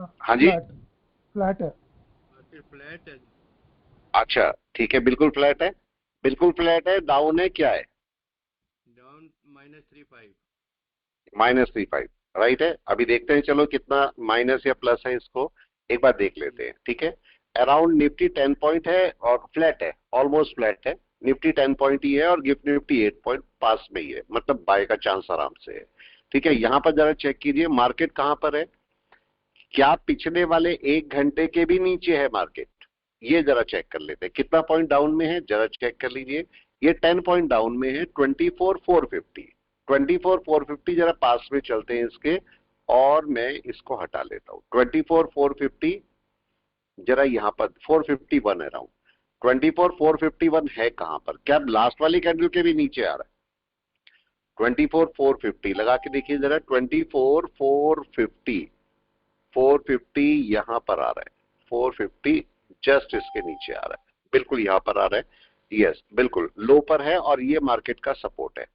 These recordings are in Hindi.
हाँ जी, फ्लैट फ्लैट है। मार्केट फ्लैट है। अच्छा ठीक है, बिल्कुल फ्लैट है, बिल्कुल फ्लैट है, डाउन है, क्या है? डाउन -3.5। -3.5, राइट है। अभी देखते हैं, चलो कितना माइनस या प्लस है, इसको एक बार देख लेते हैं, ठीक है। अराउंड निफ्टी 10 पॉइंट है और फ्लैट है, ऑलमोस्ट फ्लैट है। निफ्टी 10 पॉइंट ही है और गिफ्ट निफ्टी 8 पॉइंट पास में ही है, मतलब बाय का चांस आराम से है, ठीक है। यहां पर जरा चेक कीजिए मार्केट कहां पर है, क्या पिछले वाले एक घंटे के भी नीचे है मार्केट? ये जरा चेक कर लेते हैं कितना पॉइंट डाउन में है, जरा चेक कर लीजिए। ये 10 पॉइंट डाउन में है, 24,450। 24,450 जरा पास में चलते हैं इसके, और मैं इसको हटा लेता हूं। 24,450 जरा यहां पर 451 अराउंड, 24,451 है कहां पर? क्या लास्ट वाली कैंडल के भी नीचे आ रहा है? 24,450 लगा के देखिए जरा, 24,450, 450 यहां पर आ रहा है, 450 जस्ट इसके नीचे आ रहा है, बिल्कुल यहां पर आ रहा है, यस बिल्कुल लो पर है, और ये मार्केट का सपोर्ट है।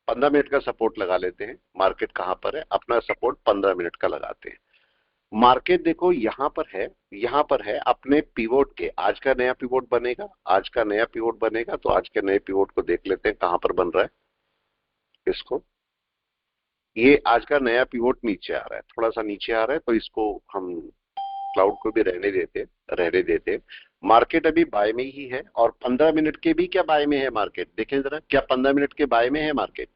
15 मिनट का सपोर्ट लगा लेते हैं, मार्केट कहां पर है, अपना सपोर्ट 15 मिनट का लगाते हैं। मार्केट देखो यहां पर है, यहां पर है अपने पिवोट के, आज का नया पिवोट बनेगा, आज का नया पिवोट बनेगा, तो आज के नए पिवोट को देख लेते हैं कहां पर बन रहा है इसको। ये आज का नया पिवोट नीचे आ रहा है, थोड़ा सा नीचे आ रहा है, तो इसको हम क्लाउड को भी रहने देते। मार्केट अभी बाय में ही है, और 15 मिनट के भी क्या बाय में है मार्केट, देखें जरा, क्या 15 मिनट के बाय में है मार्केट?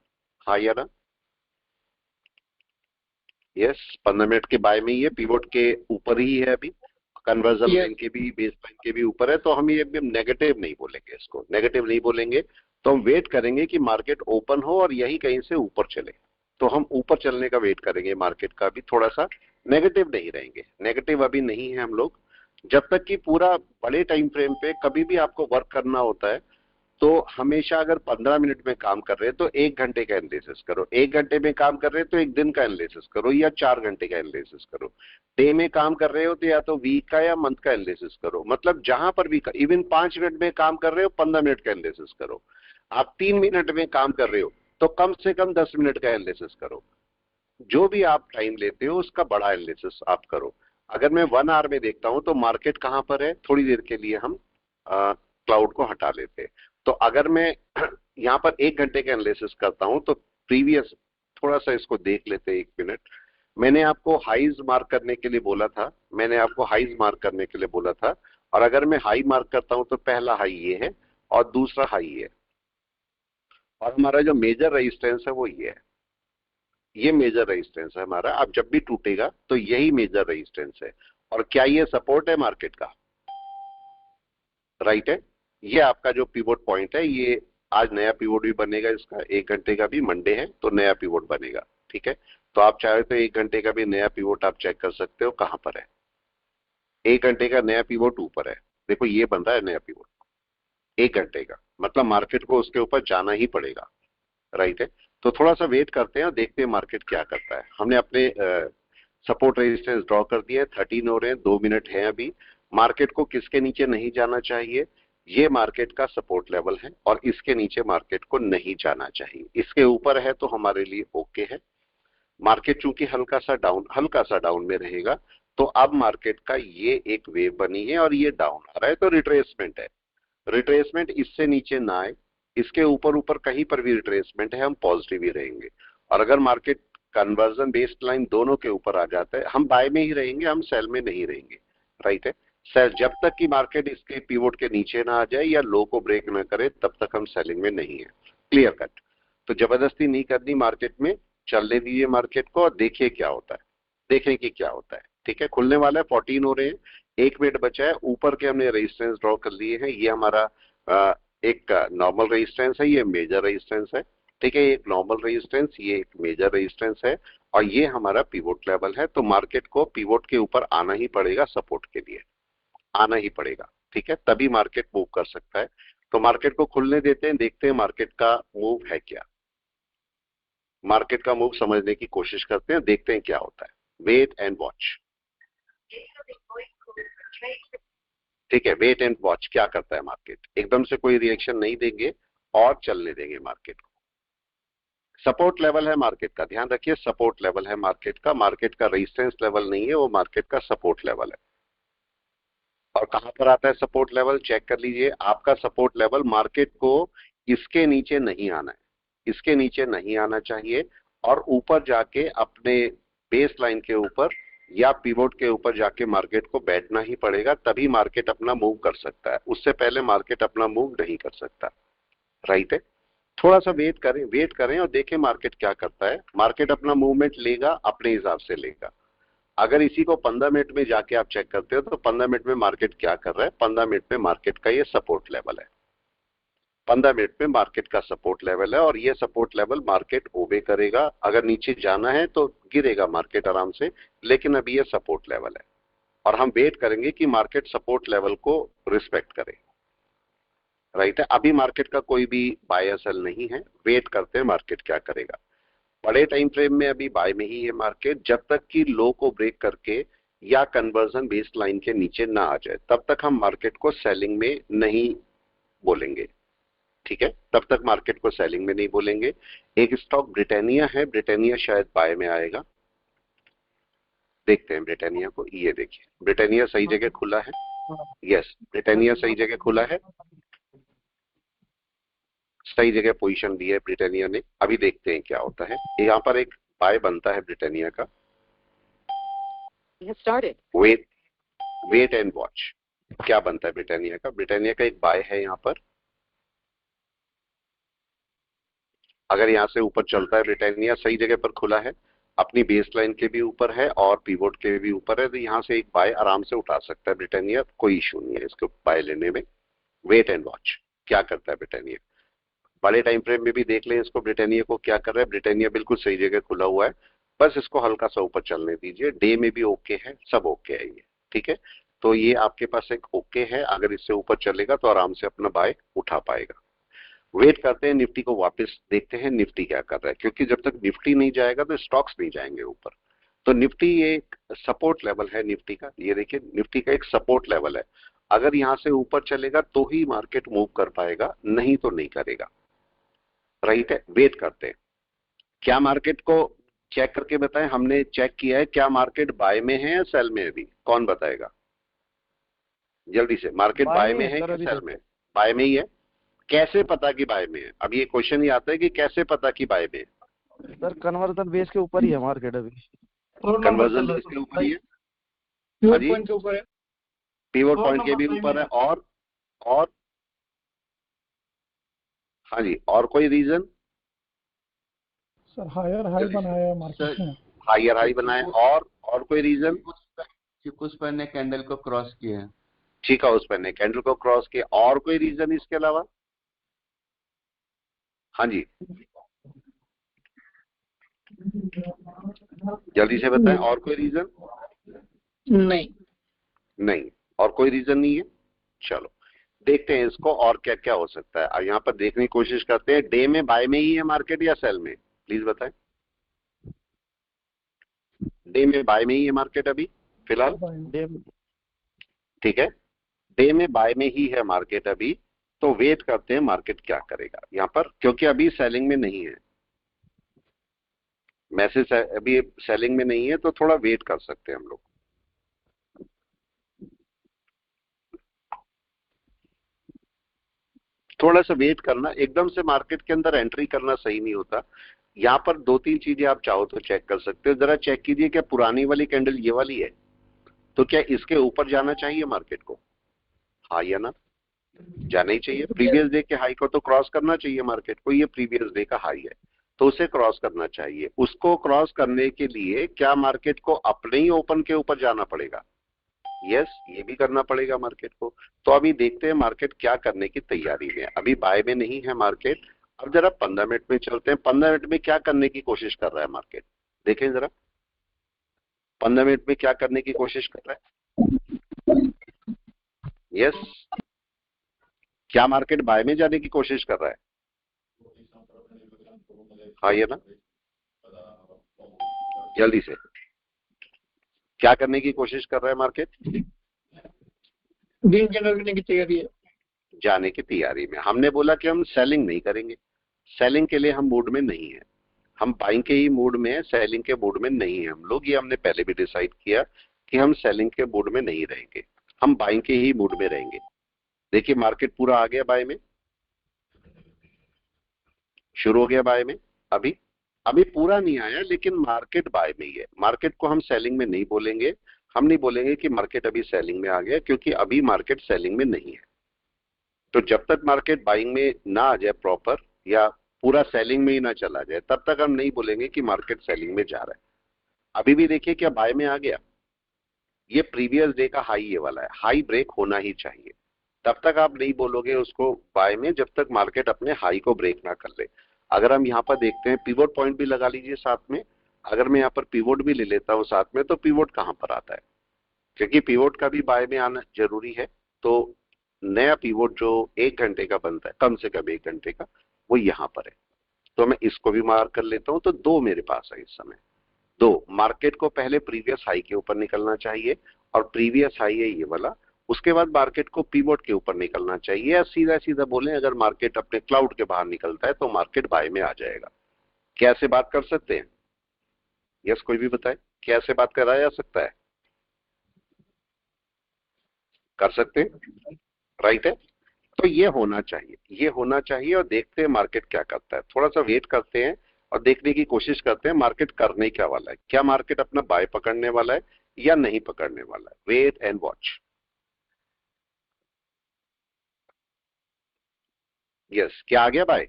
हाँ या ना? यस, 15 मिनट के बाय में ही है, पिवोट के ऊपर ही है अभी, कन्वर्जन लाइन यस। के भी, बेस लाइन के भी ऊपर है, तो हम ये नेगेटिव नहीं बोलेंगे, इसको नेगेटिव नहीं बोलेंगे। तो हम वेट करेंगे कि मार्केट ओपन हो और यही कहीं से ऊपर चले, तो हम ऊपर चलने का वेट करेंगे मार्केट का भी, थोड़ा सा नेगेटिव नहीं रहेंगे, नेगेटिव अभी नहीं है हम लोग। जब तक कि पूरा बड़े टाइम फ्रेम पे कभी भी आपको वर्क करना होता है, तो हमेशा अगर 15 मिनट में काम कर रहे हैं तो 1 घंटे का एनालिसिस करो, 1 घंटे में काम कर रहे हैं तो एक दिन का एनालिसिस करो, या 4 घंटे का एनालिसिस करो। डे में काम कर रहे हो तो या तो वीक का या मंथ का एनालिसिस करो, मतलब जहां पर भी, इवन 5 मिनट में काम कर रहे हो 15 मिनट का एनालिसिस करो। आप 3 मिनट में काम कर रहे हो तो कम से कम 10 मिनट का एनालिसिस करो। जो भी आप टाइम लेते हो उसका बड़ा एनालिसिस आप करो। अगर मैं 1 आवर में देखता हूं तो मार्केट कहां पर है, थोड़ी देर के लिए हम क्लाउड को हटा लेते हैं। तो अगर मैं यहां पर 1 घंटे का एनालिसिस करता हूं तो प्रीवियस, थोड़ा सा इसको देख लेते हैं 1 मिनट। मैंने आपको हाईज मार्क करने के लिए बोला था, मैंने आपको हाईज मार्क करने के लिए बोला था, और अगर मैं हाई मार्क करता हूं तो पहला हाई ये है और दूसरा हाई ये है, और हमारा जो मेजर रेजिस्टेंस है वो ये है, ये मेजर रेजिस्टेंस है हमारा। अब जब भी टूटेगा तो यही मेजर रेजिस्टेंस है, और क्या ये सपोर्ट है मार्केट का? राइट है। ये आपका जो पिवोट पॉइंट है, ये आज नया पिवोट भी बनेगा इसका, 1 घंटे का भी, मंडे है तो नया पिवोट बनेगा, ठीक है। तो आप चाहे तो 1 घंटे का भी नया पिवोट आप चेक कर सकते हो कहां पर है। 1 घंटे का नया पिवोट ऊपर है, देखो ये बन रहा है नया पिवोट 1 घंटे का, मतलब मार्केट को उसके ऊपर जाना ही पड़ेगा, राइट है। तो थोड़ा सा वेट करते हैं और देखते हैं मार्केट क्या करता है। हमने अपने सपोर्ट रेजिस्टेंस ड्रॉ कर दिया है, 13 हो रहे हैं, 2 मिनट है अभी। मार्केट को किसके नीचे नहीं जाना चाहिए, ये मार्केट का सपोर्ट लेवल है, और इसके नीचे मार्केट को नहीं जाना चाहिए। इसके ऊपर है तो हमारे लिए ओके है। मार्केट चूंकि हल्का सा डाउन में रहेगा, तो अब मार्केट का ये एक वेव बनी है और ये डाउन आ रहा है, तो रिट्रेसमेंट है। रिट्रेसमेंट इससे नीचे ना आए, इसके ऊपर ऊपर कहीं पर भी रिट्रेसमेंट है, हम पॉजिटिव ही रहेंगे। और अगर मार्केट कन्वर्जन बेस्ड लाइन दोनों के ऊपर आ जाता है, हम बाय में ही रहेंगे, हम सेल में नहीं रहेंगे, राइट है। सेल जब तक कि मार्केट इसके पिवोट के नीचे ना आ जाए या लो को ब्रेक ना करे, तब तक हम सेलिंग में नहीं है, क्लियर कट। तो जबरदस्ती नहीं करनी मार्केट में, चलने दीजिए मार्केट को और देखिए क्या होता है, देखें कि क्या होता है, ठीक है। खुलने वाला है, 14 हो रहे हैं, 1 मिनट बचा है। ऊपर के हमने रेजिस्टेंस ड्रॉ कर लिए हैं, ये हमारा एक नॉर्मल रेजिस्टेंस है, ये मेजर रेजिस्टेंस है, ठीक है। एक नॉर्मल रेजिस्टेंस, ये एक मेजर रेजिस्टेंस है, और ये हमारा पिवोट लेवल है। तो मार्केट को पिवोट के ऊपर आना ही पड़ेगा, सपोर्ट के लिए आना ही पड़ेगा, ठीक है, तभी मार्केट मूव कर सकता है। तो मार्केट को खुलने देते हैं, देखते हैं मार्केट का मूव है क्या, मार्केट का मूव समझने की कोशिश करते हैं, देखते हैं क्या होता है। वेट एंड वॉच, ठीक है, वेट एंड वॉच क्या करता है मार्केट। एकदम से कोई रिएक्शन नहीं देंगे और चलने देंगे मार्केट को। सपोर्ट लेवल है मार्केट का, ध्यान रखिए सपोर्ट लेवल है मार्केट का रेजिस्टेंस लेवल नहीं है, वो मार्केट का सपोर्ट लेवल है। और कहां पर आता है सपोर्ट लेवल, चेक कर लीजिए। आपका सपोर्ट लेवल मार्केट को इसके नीचे नहीं आना है, इसके नीचे नहीं आना चाहिए, और ऊपर जाके अपने बेस लाइन के ऊपर या पिवोट के ऊपर जाके मार्केट को बैठना ही पड़ेगा, तभी मार्केट अपना मूव कर सकता है। उससे पहले मार्केट अपना मूव नहीं कर सकता। राइट है, थोड़ा सा वेट करें और देखें मार्केट क्या करता है। मार्केट अपना मूवमेंट लेगा, अपने हिसाब से लेगा। अगर इसी को 15 मिनट में जाके आप चेक करते हो तो 15 मिनट में मार्केट क्या कर रहा है, 15 मिनट में मार्केट का ये सपोर्ट लेवल है, 15 मिनट में मार्केट का सपोर्ट लेवल है, और ये सपोर्ट लेवल मार्केट ओबे करेगा। अगर नीचे जाना है तो गिरेगा मार्केट आराम से, लेकिन अभी ये सपोर्ट लेवल है, और हम वेट करेंगे कि मार्केट सपोर्ट लेवल को रिस्पेक्ट करे। राइट है, अभी मार्केट का कोई भी बाय सेल नहीं है, वेट करते हैं मार्केट क्या करेगा। बड़े टाइम फ्रेम में अभी बाय में ही है मार्केट, जब तक कि लो को ब्रेक करके या कन्वर्जन बेस लाइन के नीचे ना आ जाए तब तक हम मार्केट को सेलिंग में नहीं बोलेंगे। ठीक है, तब तक मार्केट को सेलिंग में नहीं बोलेंगे। एक स्टॉक ब्रिटानिया है, ब्रिटानिया शायद बाय में आएगा, देखते हैं ब्रिटानिया को। ये देखिए ब्रिटानिया सही जगह खुला है, यस ब्रिटानिया सही जगह खुला है, सही जगह पोजीशन ली है ब्रिटानिया ने। अभी देखते हैं क्या होता है। यहाँ पर एक बाय बनता है ब्रिटानिया का, वेट वेट एंड वॉच। क्या बनता है ब्रिटानिया का, ब्रिटानिया का एक बाय है यहाँ पर। अगर यहाँ से ऊपर चलता है, ब्रिटानिया सही जगह पर खुला है, अपनी बेस लाइन के भी ऊपर है और पिवोट के भी ऊपर है, तो यहाँ से एक बाय आराम से उठा सकता है ब्रिटानिया, कोई इशू नहीं है इसको बाय लेने में। वेट एंड वॉच क्या करता है ब्रिटानिया, बड़े टाइम फ्रेम में भी देख लें इसको, ब्रिटानिया को क्या कर रहा है। ब्रिटानिया बिल्कुल सही जगह खुला हुआ है, बस इसको हल्का सा ऊपर चलने दीजिए। डे में भी ओके है, सब ओके है ये। ठीक है, तो ये आपके पास एक ओके है, अगर इससे ऊपर चलेगा तो आराम से अपना बाय उठा पाएगा। वेट करते हैं, निफ्टी को वापस देखते हैं निफ्टी क्या कर रहा है, क्योंकि जब तक निफ्टी नहीं जाएगा तो स्टॉक्स नहीं जाएंगे ऊपर। तो निफ्टी एक सपोर्ट लेवल है निफ्टी का, ये देखिए निफ्टी का एक सपोर्ट लेवल है। अगर यहाँ से ऊपर चलेगा तो ही मार्केट मूव कर पाएगा, नहीं तो नहीं करेगा। राइट है, वेट करते हैं क्या मार्केट को चेक करके बताएं। हमने चेक किया है क्या मार्केट बाय में है या सेल में है, अभी कौन बताएगा जल्दी से। मार्केट बाय में है या सेल में, बाय में ही है। कैसे पता कि बाय में है, अब ये क्वेश्चन ही आता है कि कैसे पता कि बाय में है। सर कन्वर्जन बेस के ऊपर ही है मार्केट अभी, कन्वर्जन बेस के ऊपर ही है, पिवट पॉइंट के ऊपर है, पिवट पॉइंट के भी ऊपर है, और हाँ जी, और कोई रीजन सर हायर हाई बनाया है मार्केट में, हायर हाई बनाया, और कोई रीजन उस पर ने कैंडल को क्रॉस किया है। ठीक है, उस पर ने कैंडल को क्रॉस किया, और कोई रीजन इसके अलावा। हाँ जी जल्दी से बताएं, और कोई रीजन नहीं नहीं, और कोई रीजन नहीं है। चलो देखते हैं इसको और क्या क्या हो सकता है। अब यहाँ पर देखने की कोशिश करते हैं, डे में बाय में ही है मार्केट या सेल में, प्लीज बताएं। डे में बाय में ही है मार्केट अभी फिलहाल, ठीक है डे में बाय में ही है मार्केट अभी। तो वेट करते हैं मार्केट क्या करेगा यहाँ पर, क्योंकि अभी सेलिंग में नहीं है, मैसेज अभी सेलिंग में नहीं है, तो थोड़ा वेट कर सकते हैं हम लोग। थोड़ा सा वेट करना, एकदम से मार्केट के अंदर एंट्री करना सही नहीं होता। यहाँ पर दो तीन चीजें आप चाहो तो चेक कर सकते हो। जरा चेक कीजिए क्या पुरानी वाली कैंडल ये वाली है, तो क्या इसके ऊपर जाना चाहिए मार्केट को, हाँ या ना, जाना ही चाहिए। प्रीवियस डे के हाई को तो क्रॉस करना चाहिए मार्केट को, ये प्रीवियस डे का हाई है तो उसे क्रॉस करना चाहिए। उसको क्रॉस करने के लिए क्या मार्केट को अपने ही ओपन के ऊपर जाना पड़ेगा, यस ये भी करना पड़ेगा मार्केट को। तो अभी देखते हैं मार्केट क्या करने की तैयारी में है, अभी बाय में नहीं है मार्केट। अब जरा 15 मिनट में चलते हैं, 15 मिनट में क्या करने की कोशिश कर रहा है मार्केट, देखें जरा 15 मिनट में क्या करने की कोशिश कर रहा है। यस क्या मार्केट बाय में जाने की कोशिश कर रहा है, हाँ ये ना, जल्दी से क्या करने की कोशिश कर रहा है मार्केट, ग्रीन कैंडल करने की तैयारी है, जाने की तैयारी में। हमने बोला कि हम सेलिंग नहीं करेंगे, सेलिंग के लिए हम मूड में नहीं है। हम बाइंग के ही मूड में है, सेलिंग के मूड में नहीं है हम लोग। ये हमने पहले भी डिसाइड किया कि हम सेलिंग के मूड में नहीं रहेंगे, हम बाइंग के ही मूड में रहेंगे। देखिए मार्केट पूरा आ गया बाय में, शुरू हो गया बाय में। अभी अभी पूरा नहीं आया लेकिन मार्केट बाय में ही है। मार्केट को हम सेलिंग में नहीं बोलेंगे, हम नहीं बोलेंगे कि मार्केट अभी सेलिंग में आ गया, क्योंकि अभी मार्केट सेलिंग में नहीं है। तो जब तक मार्केट बाइंग में ना आ जाए प्रॉपर, या पूरा सेलिंग में ही ना चला जाए, तब तक हम नहीं बोलेंगे कि मार्केट सेलिंग में जा रहा है। अभी भी देखिए क्या बाय में आ गया, ये प्रीवियस डे का हाई ये वाला है, हाई ब्रेक होना ही चाहिए। तब तक आप नहीं बोलोगे उसको बाय में जब तक मार्केट अपने हाई को ब्रेक ना कर ले। अगर हम यहाँ पर देखते हैं, पिवोट पॉइंट भी लगा लीजिए साथ में। अगर मैं यहाँ पर पिवोट भी ले लेता हूँ साथ में, तो पिवोट कहाँ पर आता है, क्योंकि पिवोट का भी बाय में आना जरूरी है। तो नया पिवोट जो 1 घंटे का बनता है, कम से कम 1 घंटे का, वो यहाँ पर है। तो मैं इसको भी मार्क कर लेता हूँ। तो 2 मेरे पास है इस समय। 2, मार्केट को पहले प्रीवियस हाई के ऊपर निकलना चाहिए, और प्रीवियस हाई है ये वाला। उसके बाद मार्केट को पिवोट के ऊपर निकलना चाहिए, या सीधा सीधा बोले अगर मार्केट अपने क्लाउड के बाहर निकलता है तो मार्केट बाय में आ जाएगा। कैसे बात कर सकते हैं? यस, कोई भी बताए कैसे बात कराया जा सकता है? कर सकते हैं, राइट है। तो ये होना चाहिए, ये होना चाहिए। और देखते हैं मार्केट क्या करता है, थोड़ा सा वेट करते हैं और देखने की कोशिश करते हैं मार्केट करने क्या वाला है। क्या मार्केट अपना बाय पकड़ने वाला है या नहीं पकड़ने वाला है? Wait and watch. यस, क्या आ गया बाय?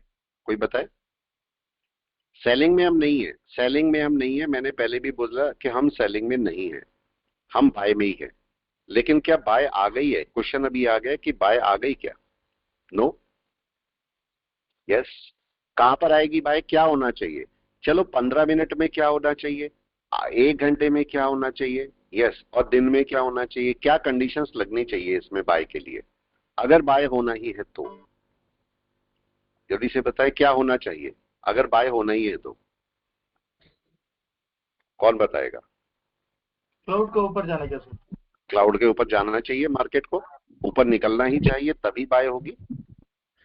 कोई बताए? सेलिंग में हम नहीं है, सेलिंग में हम नहीं है। मैंने पहले भी बोला कि हम सेलिंग में नहीं है, हम बाय में ही है। लेकिन क्या बाय आ गई है? क्वेश्चन अभी आ गया कि बाय आ गई क्या? नो। यस। कहां पर आएगी बाय? क्या होना चाहिए? चलो 15 मिनट में क्या होना चाहिए, 1 घंटे में क्या होना चाहिए, यस, और दिन में क्या होना चाहिए? क्या कंडीशंस लगनी चाहिए इसमें बाय के लिए, अगर बाय होना ही है तो? जल्दी से बताए क्या होना चाहिए अगर बाय होना ही है तो? कौन बताएगा? क्लाउड के ऊपर जाने कैसे? क्लाउड के ऊपर जाना चाहिए, मार्केट को ऊपर निकलना ही चाहिए, तभी बाय होगी।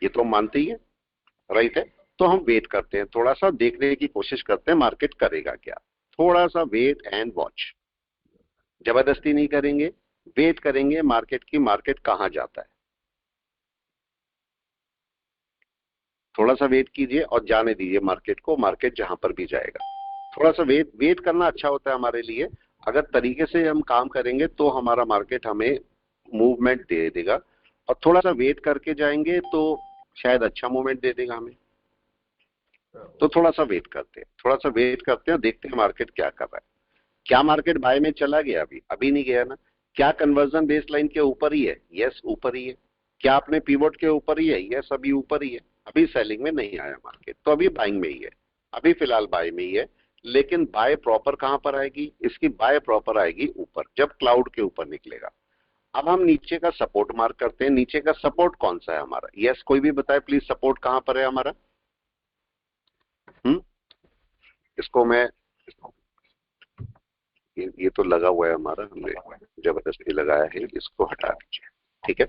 ये तो हम मानते ही है, राइट है। तो हम वेट करते हैं, थोड़ा सा देखने की कोशिश करते हैं मार्केट करेगा क्या। थोड़ा सा वेट एंड वॉच, जबरदस्ती नहीं करेंगे, वेट करेंगे मार्केट की, मार्केट कहां जाता है। थोड़ा सा वेट कीजिए और जाने दीजिए मार्केट को, मार्केट जहां पर भी जाएगा। थोड़ा सा वेट करना अच्छा होता है हमारे लिए। अगर तरीके से हम काम करेंगे तो हमारा मार्केट हमें मूवमेंट दे देगा, और थोड़ा सा वेट करके जाएंगे तो शायद अच्छा मूवमेंट दे देगा हमें। तो थोड़ा सा वेट करते हैं, थोड़ा सा वेट करते हैं, देखते हैं मार्केट क्या कर रहा है। क्या मार्केट बाय में चला गया? अभी नहीं गया ना। क्या कन्वर्जन बेस लाइन के ऊपर ही है? यस, ऊपर ही है। क्या अपने पिवोट के ऊपर ही है? यस, अभी ऊपर ही है। अभी सेलिंग में नहीं आया मार्केट, तो अभी बाइंग में ही है, अभी फिलहाल बाय में ही है। लेकिन बाय प्रॉपर कहां पर आएगी इसकी? बाय प्रॉपर आएगी ऊपर, जब क्लाउड के ऊपर निकलेगा। अब हम नीचे का सपोर्ट मार्क करते हैं। नीचे का सपोर्ट कौन सा है हमारा? यस, कोई भी बताए प्लीज, सपोर्ट कहां पर है हमारा? इसको मैं, ये तो लगा हुआ है हमारा, हमने जबरदस्ती लगाया है, इसको हटा दीजिए, ठीक है।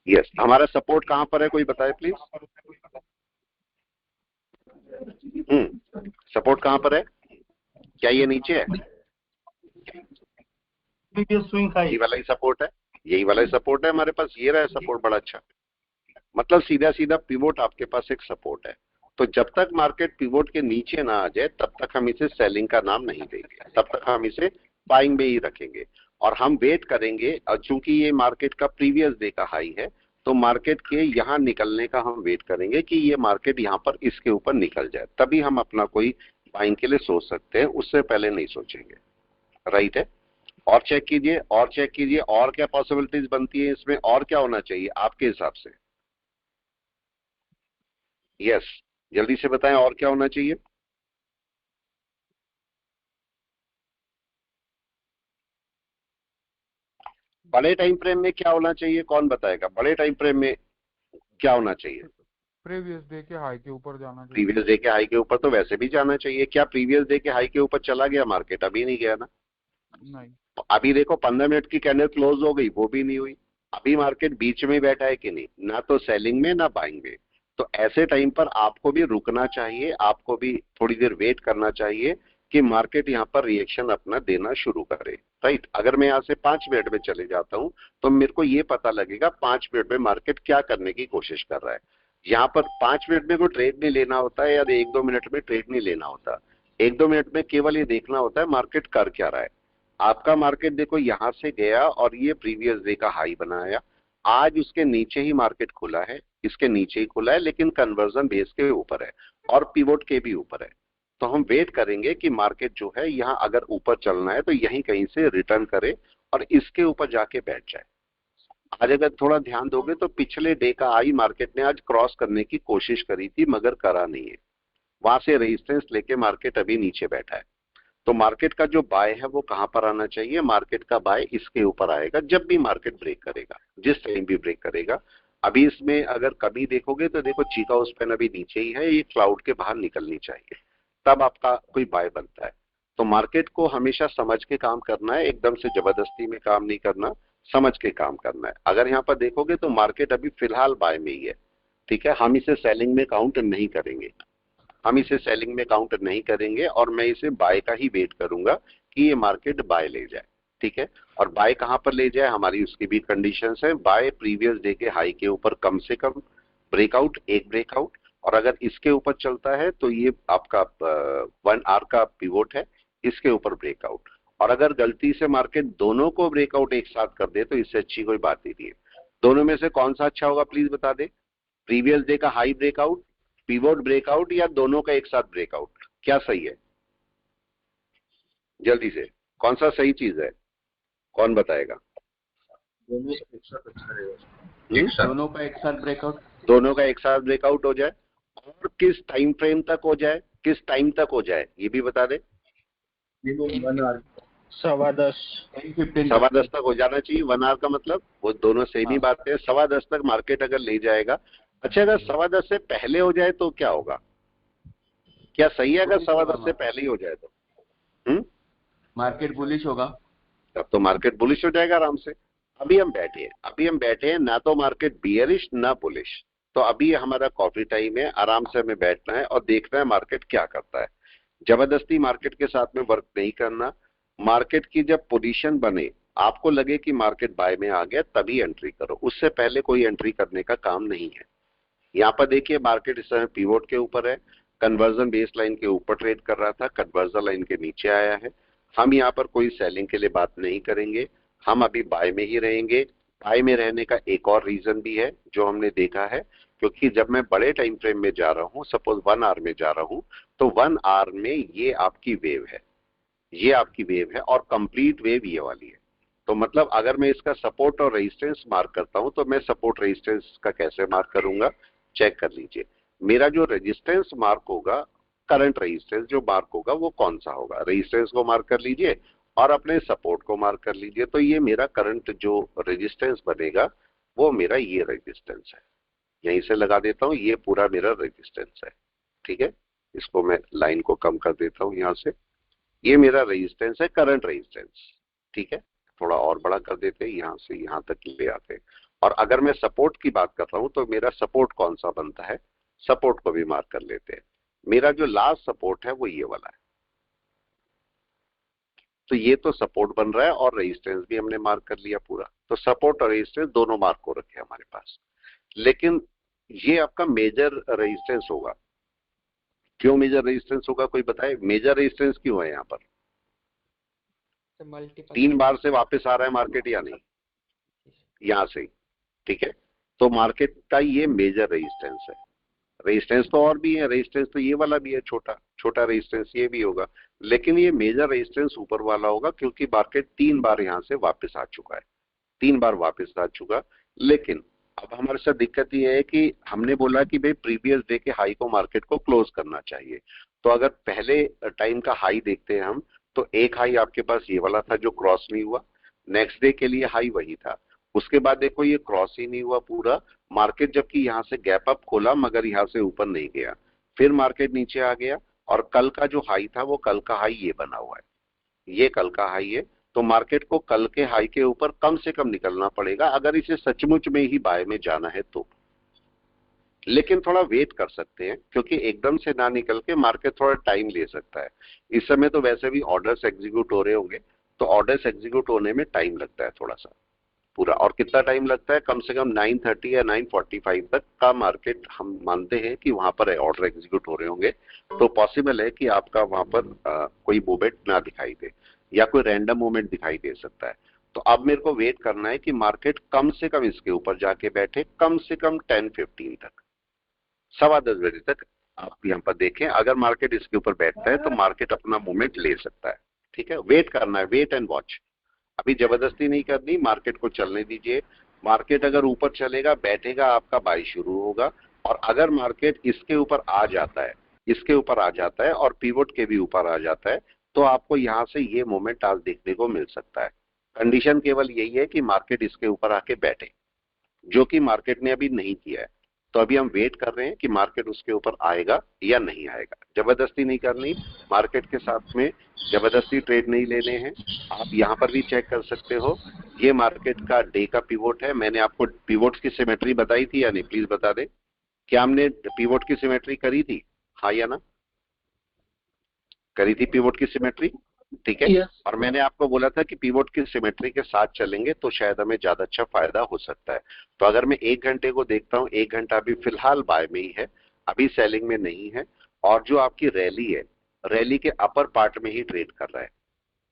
यस, हमारा सपोर्ट कहां पर है, कोई बताए प्लीज। सपोर्ट कहां पर है? क्या ये नीचे है? स्विंग हाई यही वाला ही सपोर्ट है, यही वाला ही सपोर्ट है हमारे पास। ये रहा सपोर्ट, बड़ा अच्छा। मतलब सीधा सीधा पिवोट आपके पास एक सपोर्ट है। तो जब तक मार्केट पिवोट के नीचे ना आ जाए तब तक हम इसे सेलिंग का नाम नहीं देंगे, तब तक हम इसे बाइंग में ही रखेंगे। और हम वेट करेंगे, और चूंकि ये मार्केट का प्रीवियस डे का हाई है, तो मार्केट के यहाँ निकलने का हम वेट करेंगे कि ये मार्केट यहाँ पर इसके ऊपर निकल जाए, तभी हम अपना कोई बाइंग के लिए सोच सकते हैं, उससे पहले नहीं सोचेंगे, राइट है। और चेक कीजिए, और चेक कीजिए, और क्या पॉसिबिलिटीज बनती है इसमें, और क्या होना चाहिए आपके हिसाब से? यस, जल्दी से बताएं और क्या होना चाहिए। बड़े टाइम फ्रेम में क्या होना चाहिए, कौन बताएगा? बड़े टाइम फ्रेम में क्या होना चाहिए? प्रीवियस डे के हाई के ऊपर जाना चाहिए। प्रीवियस डे के हाई के ऊपर तो वैसे भी जाना चाहिए। क्या प्रीवियस डे के हाई के ऊपर चला गया मार्केट? अभी नहीं गया ना। नहीं, अभी देखो 15 मिनट की कैंडल क्लोज हो गई, वो भी नहीं हुई। अभी मार्केट बीच में बैठा है कि नहीं, ना तो सेलिंग में ना बाइंग में। तो ऐसे टाइम पर आपको भी रुकना चाहिए, आपको भी थोड़ी देर वेट करना चाहिए कि मार्केट यहाँ पर रिएक्शन अपना देना शुरू करे, राइट। अगर मैं यहाँ से 5 मिनट में चले जाता हूँ तो मेरे को ये पता लगेगा 5 मिनट में मार्केट क्या करने की कोशिश कर रहा है। यहाँ पर 5 मिनट में कोई ट्रेड नहीं लेना होता है या 1-2 मिनट में ट्रेड नहीं लेना होता। 1-2 मिनट में केवल ये देखना होता है मार्केट कर क्या रहा है। आपका मार्केट देखो यहाँ से गया और ये प्रीवियस डे का हाई बनाया, आज उसके नीचे ही मार्केट खुला है, इसके नीचे ही खुला है, लेकिन कन्वर्जन बेस के ऊपर है और पिवोट के भी ऊपर है। तो हम वेट करेंगे कि मार्केट जो है यहाँ अगर ऊपर चलना है तो यहीं कहीं से रिटर्न करे और इसके ऊपर जाके बैठ जाए। आज अगर थोड़ा ध्यान दोगे तो पिछले डे का आई मार्केट ने आज क्रॉस करने की कोशिश करी थी मगर करा नहीं है, वहां से रेजिस्टेंस लेके मार्केट अभी नीचे बैठा है। तो मार्केट का जो बाय है वो कहां पर आना चाहिए, मार्केट का बाय इसके ऊपर आएगा जब भी मार्केट ब्रेक करेगा, जिस टाइम भी ब्रेक करेगा। अभी इसमें अगर कभी देखोगे तो देखो चीका उस पेन अभी नीचे ही है, ये क्लाउड के बाहर निकलनी चाहिए तब आपका कोई बाय बनता है। तो मार्केट को हमेशा समझ के काम करना है, एकदम से जबरदस्ती में काम नहीं करना, समझ के काम करना है। अगर यहाँ पर देखोगे तो मार्केट अभी फिलहाल बाय में ही है, ठीक है। हम इसे सेलिंग में काउंट नहीं करेंगे, हम इसे सेलिंग में काउंट नहीं करेंगे और मैं इसे बाय का ही वेट करूंगा कि ये मार्केट बाय ले जाए, ठीक है। और बाय कहां पर ले जाए हमारी उसकी भी कंडीशंस है। बाय प्रीवियस डे के हाई के ऊपर कम से कम ब्रेकआउट, एक ब्रेकआउट, और अगर इसके ऊपर चलता है तो ये आपका 1 आवर का पिवोट है, इसके ऊपर ब्रेकआउट। और अगर गलती से मार्केट दोनों को ब्रेकआउट एक साथ कर दे तो इससे अच्छी कोई बात ही नहीं है। दोनों में से कौन सा अच्छा होगा प्लीज बता दे, प्रीवियस डे का हाई ब्रेकआउट, पिवोट ब्रेकआउट, या दोनों का एक साथ ब्रेकआउट? क्या सही है जल्दी से, कौन सा सही चीज है, कौन बताएगा? दोनों का एक साथ ब्रेकआउट, दोनों का एक साथ ब्रेकआउट हो जाए और किस टाइम फ्रेम तक हो जाए, किस टाइम तक हो जाए ये भी बता दे। 10:15 10:15 तक हो जाना चाहिए। 1 आवर का मतलब वो दोनों सेम ही बात है। 10:15 तक मार्केट अगर ले जाएगा, अच्छा अगर 10:15 से पहले हो जाए तो क्या होगा, क्या सही है? अगर 10:15 से पहले ही हो जाए तो मार्केट बुलिश होगा, तब तो मार्केट बुलिश हो जाएगा आराम से। अभी हम बैठे हैं ना तो मार्केट बियरिश ना बुलिश, तो अभी हमारा कॉफी टाइम है, आराम से हमें बैठना है और देखना है मार्केट क्या करता है। जबरदस्ती मार्केट के साथ में वर्क नहीं करना। मार्केट की जब पोजीशन बने, आपको लगे कि मार्केट बाय में आ गया तभी एंट्री करो, उससे पहले कोई एंट्री करने का काम नहीं है। यहाँ पर देखिए मार्केट इस समय पिवोट के ऊपर है, कन्वर्जन बेस लाइन के ऊपर ट्रेड कर रहा था, कन्वर्जन लाइन के नीचे आया है। हम यहाँ पर कोई सेलिंग के लिए बात नहीं करेंगे, हम अभी बाय में ही रहेंगे। बाय में रहने का एक और रीजन भी है जो हमने देखा है, क्योंकि जब मैं बड़े टाइम फ्रेम में जा रहा हूँ, सपोज 1 आवर में जा रहा हूँ, तो 1 आवर में ये आपकी वेव है, ये आपकी वेव है और कंप्लीट वेव ये वाली है। तो मतलब अगर मैं इसका सपोर्ट और रेजिस्टेंस मार्क करता हूं तो मैं सपोर्ट रेजिस्टेंस का कैसे मार्क करूंगा, चेक कर लीजिए। मेरा जो रेजिस्टेंस मार्क होगा, करंट रेजिस्टेंस जो मार्क होगा वो कौन सा होगा, रेजिस्टेंस को मार्क कर लीजिए और अपने सपोर्ट को मार्क कर लीजिए। तो ये मेरा करंट जो रेजिस्टेंस बनेगा वो मेरा ये रेजिस्टेंस है, यहीं से लगा देता हूं, ये पूरा मेरा रेजिस्टेंस है, ठीक है। इसको मैं लाइन को कम कर देता हूं यहाँ से, ये मेरा रेजिस्टेंस है, करंट रेजिस्टेंस, ठीक है। थोड़ा और बड़ा कर देते हैं, यहाँ से यहाँ तक ले आते हैं। और अगर मैं सपोर्ट की बात कर रहा हूं तो मेरा सपोर्ट कौन सा बनता है, सपोर्ट को भी मार्क कर लेते हैं। मेरा जो लास्ट सपोर्ट है वो ये वाला है, तो ये तो सपोर्ट बन रहा है और रेजिस्टेंस भी हमने मार्क कर लिया पूरा। तो सपोर्ट और रेजिस्टेंस दोनों मार्क हो रखे हमारे पास, लेकिन ये आपका मेजर रेजिस्टेंस होगा। क्यों मेजर रेजिस्टेंस होगा, कोई बताए? मेजर रेजिस्टेंस क्यों है यहाँ पर? 3 बार से वापस आ रहा है मार्केट या नहीं, यहां से, ठीक है। तो मार्केट का ये मेजर रेजिस्टेंस है। रेजिस्टेंस तो और भी है, रेजिस्टेंस तो ये वाला भी है, छोटा रेजिस्टेंस ये भी होगा, लेकिन ये मेजर रेजिस्टेंस ऊपर वाला होगा क्योंकि मार्केट 3 बार यहां से वापस आ चुका है, 3 बार वापस आ चुका। लेकिन अब हमारे साथ दिक्कत ये है कि हमने बोला कि भाई प्रीवियस डे के हाई को मार्केट को क्लोज करना चाहिए। तो अगर पहले टाइम का हाई देखते हैं हम, तो एक हाई आपके पास ये वाला था जो क्रॉस नहीं हुआ, नेक्स्ट डे के लिए हाई वही था, उसके बाद देखो ये क्रॉस ही नहीं हुआ पूरा मार्केट, जबकि यहाँ से गैप अप खोला मगर यहाँ से ऊपर नहीं गया, फिर मार्केट नीचे आ गया और कल का जो हाई था वो कल का हाई ये बना हुआ है, ये कल का हाई है। तो मार्केट को कल के हाई के ऊपर कम से कम निकलना पड़ेगा अगर इसे सचमुच में ही बाय में जाना है तो। लेकिन थोड़ा वेट कर सकते हैं क्योंकि एकदम से ना निकल के मार्केट थोड़ा टाइम ले सकता है। इस समय तो वैसे भी ऑर्डर्स एग्जीक्यूट हो रहे होंगे, तो ऑर्डर्स एग्जीक्यूट होने में टाइम लगता है थोड़ा सा पूरा। और कितना टाइम लगता है? कम से कम 9:30 या 9:45 तक का मार्केट हम मानते हैं कि वहां पर ऑर्डर एग्जीक्यूट हो रहे होंगे। तो पॉसिबल है कि आपका वहां पर कोई मूवमेंट ना दिखाई दे या कोई रैंडम मूवमेंट दिखाई दे सकता है। तो अब मेरे को वेट करना है कि मार्केट कम से कम इसके ऊपर जाके बैठे, कम से कम 10:15 तक, 10:15 तक। आप यहाँ पर देखें, अगर मार्केट इसके ऊपर बैठता है तो मार्केट अपना मूवमेंट ले सकता है। ठीक है, वेट करना है, वेट एंड वॉच। अभी जबरदस्ती नहीं करनी, मार्केट को चलने दीजिए। मार्केट अगर ऊपर चलेगा, बैठेगा, आपका बाई शुरू होगा। और अगर मार्केट इसके ऊपर आ जाता है, इसके ऊपर आ जाता है और पिवोट के भी ऊपर आ जाता है, तो आपको यहां से ये मोमेंट आज देखने को मिल सकता है। कंडीशन केवल यही है कि मार्केट इसके ऊपर आके बैठे, जो कि मार्केट ने अभी नहीं किया है। तो अभी हम वेट कर रहे हैं कि मार्केट उसके ऊपर आएगा या नहीं आएगा। जबरदस्ती नहीं करनी, मार्केट के साथ में जबरदस्ती ट्रेड नहीं लेने हैं। आप यहाँ पर भी चेक कर सकते हो, ये मार्केट का डे का पिवोट है। मैंने आपको पिवोट्स की सिमेट्री बताई थी या नहीं, प्लीज बता दें। क्या हमने पिवोट की सिमेट्री करी थी, हाँ या ना? करी थी पिवोट की सिमेट्री, ठीक है। Yes. और मैंने आपको बोला था कि पिवोट की सिमेट्री के साथ चलेंगे तो शायद हमें ज्यादा अच्छा फायदा हो सकता है। तो अगर मैं 1 घंटे को देखता हूँ, 1 घंटा अभी फिलहाल बाय में ही है, अभी सेलिंग में नहीं है। और जो आपकी रैली है, रैली के अपर पार्ट में ही ट्रेड कर रहा है।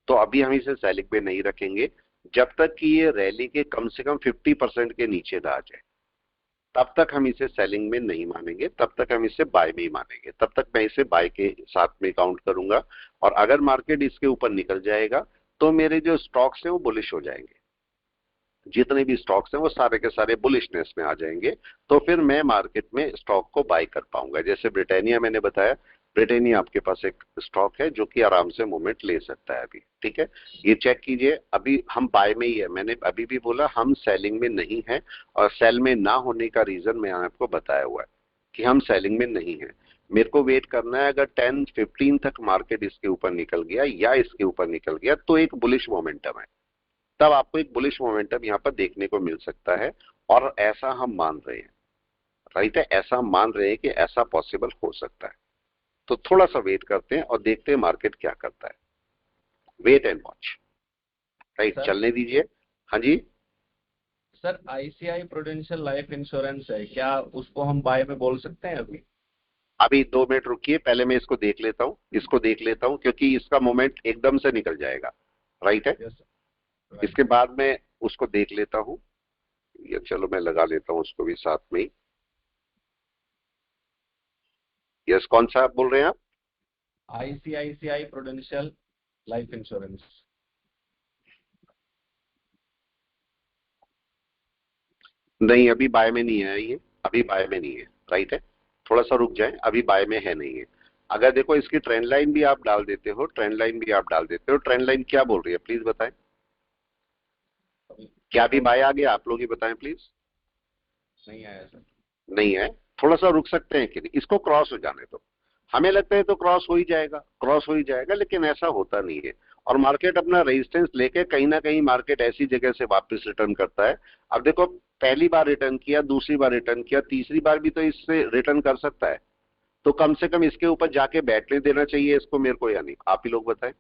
तो अभी हम इसे सेलिंग में नहीं रखेंगे जब तक कि ये रैली के कम से कम 50% के नीचे ना आ जाए। तब तक हम इसे सेलिंग में नहीं मानेंगे, तब तक हम इसे बाय में ही मानेंगे। तब तक मैं इसे बाय के साथ में काउंट करूंगा। और अगर मार्केट इसके ऊपर निकल जाएगा तो मेरे जो स्टॉक्स हैं वो बुलिश हो जाएंगे। जितने भी स्टॉक्स हैं वो सारे के सारे बुलिशनेस में आ जाएंगे। तो फिर मैं मार्केट में स्टॉक को बाय कर पाऊंगा। जैसे ब्रिटानिया मैंने बताया, ब्रिटानिया आपके पास एक स्टॉक है जो कि आराम से मूवमेंट ले सकता है अभी। ठीक है, ये चेक कीजिए, अभी हम बाय में ही है। मैंने अभी भी बोला हम सेलिंग में नहीं है, और सेल में ना होने का रीजन मैं आपको बताया हुआ है कि हम सेलिंग में नहीं है। मेरे को वेट करना है, अगर 10:15 तक मार्केट इसके ऊपर निकल गया या इसके ऊपर निकल गया तो एक बुलिश मोमेंटम है। तब आपको एक बुलिश मोमेंटम यहाँ पर देखने को मिल सकता है। और ऐसा हम मान रहे हैं, राइट है, ऐसा हम मान रहे हैं कि ऐसा पॉसिबल हो सकता है। तो थोड़ा सा वेट करते हैं और देखते हैं मार्केट क्या करता है। वेट एंड वॉच, राइट, चलने दीजिए। हाँ जी sir, ICI prudential life insurance है क्या, उसको हम बाय में बोल सकते हैं अभी? अभी 2 मिनट रुकिए, पहले मैं इसको देख लेता हूँ, इसको देख लेता हूँ, क्योंकि इसका मोमेंट एकदम से निकल जाएगा, राइट है। Yes sir. इसके बाद मैं उसको देख लेता हूँ। ये चलो मैं लगा लेता हूँ उसको भी साथ में ही। यस, कौन सा आप बोल रहे हैं आप? ICICI prudential life insurance. नहीं, अभी बाय में नहीं है ये, अभी बाय में नहीं है, राइट है। थोड़ा सा रुक जाए, अभी बाय में है नहीं है। अगर देखो इसकी ट्रेंड लाइन भी आप डाल देते हो, ट्रेंड लाइन भी आप डाल देते हो, ट्रेंड लाइन क्या बोल रही है प्लीज बताएं। क्या अभी बाय आ गया? आप लोग ही बताएं प्लीज। नहीं आया सर। नहीं है, थोड़ा सा रुक सकते हैं कि नहीं, इसको क्रॉस हो जाने दो। हमें लगता है तो क्रॉस हो ही जाएगा, क्रॉस हो ही जाएगा, लेकिन ऐसा होता नहीं है। और मार्केट अपना रेजिस्टेंस लेके कहीं ना कहीं मार्केट ऐसी जगह से वापस रिटर्न करता है। अब देखो, पहली बार रिटर्न किया, दूसरी बार रिटर्न किया, तीसरी बार भी तो इससे रिटर्न कर सकता है। तो कम से कम इसके ऊपर जाके बैठने देना चाहिए इसको मेरे को, या नहीं? आप ही लोग बताएं,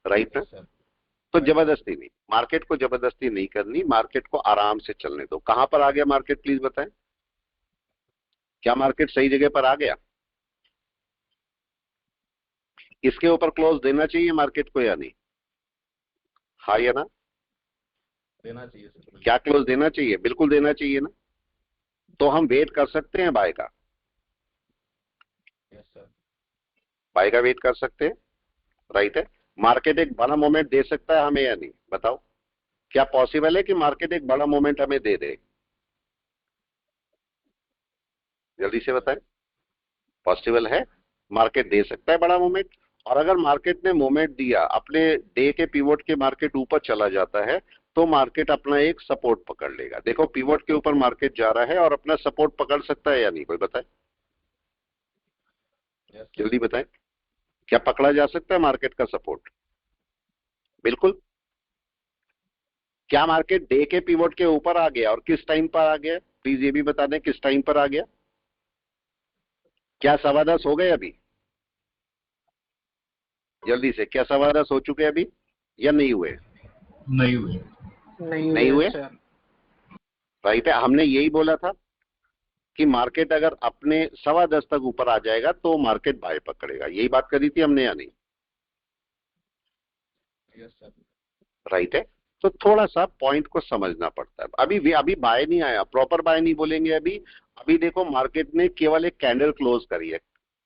राइट ना? सर तो जबरदस्ती नहीं, मार्केट को जबरदस्ती नहीं करनी, मार्केट को आराम से चलने दो। कहां पर आ गया मार्केट प्लीज बताएं। क्या मार्केट सही जगह पर आ गया? इसके ऊपर क्लोज देना चाहिए मार्केट को या नहीं? हाँ या ना? देना चाहिए सर। क्या क्लोज देना चाहिए? बिल्कुल देना चाहिए ना। तो हम वेट कर सकते हैं बाय का, यस सर। बाय का वेट कर सकते हैं, राइट है। मार्केट एक बड़ा मोमेंट दे सकता है हमें या नहीं, बताओ। क्या पॉसिबल है कि मार्केट एक बड़ा मोमेंट हमें दे दे? जल्दी से बताएं। पॉसिबल है, मार्केट दे सकता है बड़ा मोमेंट। और अगर मार्केट ने मोमेंट दिया, अपने डे के पिवोट के मार्केट ऊपर चला जाता है, तो मार्केट अपना एक सपोर्ट पकड़ लेगा। देखो पिवोट के ऊपर मार्केट जा रहा है और अपना सपोर्ट पकड़ सकता है या नहीं, कोई बताए, यस सर। जल्दी बताएं। क्या पकड़ा जा सकता है मार्केट का सपोर्ट? बिल्कुल। क्या मार्केट डे के पिवोट के ऊपर आ गया और किस टाइम पर आ गया? प्लीज ये भी बता दें किस टाइम पर आ गया। क्या 10:15 हो गए अभी? जल्दी से, क्या 10:15 हो चुके अभी या नहीं हुए? नहीं हुए। नहीं हुए, सर। राइट है। हमने यही बोला था कि मार्केट अगर अपने 10:15 तक ऊपर आ जाएगा तो मार्केट बाय पकड़ेगा, यही बात करी थी हमने या नहीं? Yes sir. राइट है। तो थोड़ा सा पॉइंट को समझना पड़ता है। अभी बाय नहीं आया, प्रॉपर बाय नहीं बोलेंगे अभी। अभी देखो मार्केट ने केवल एक कैंडल क्लोज करी है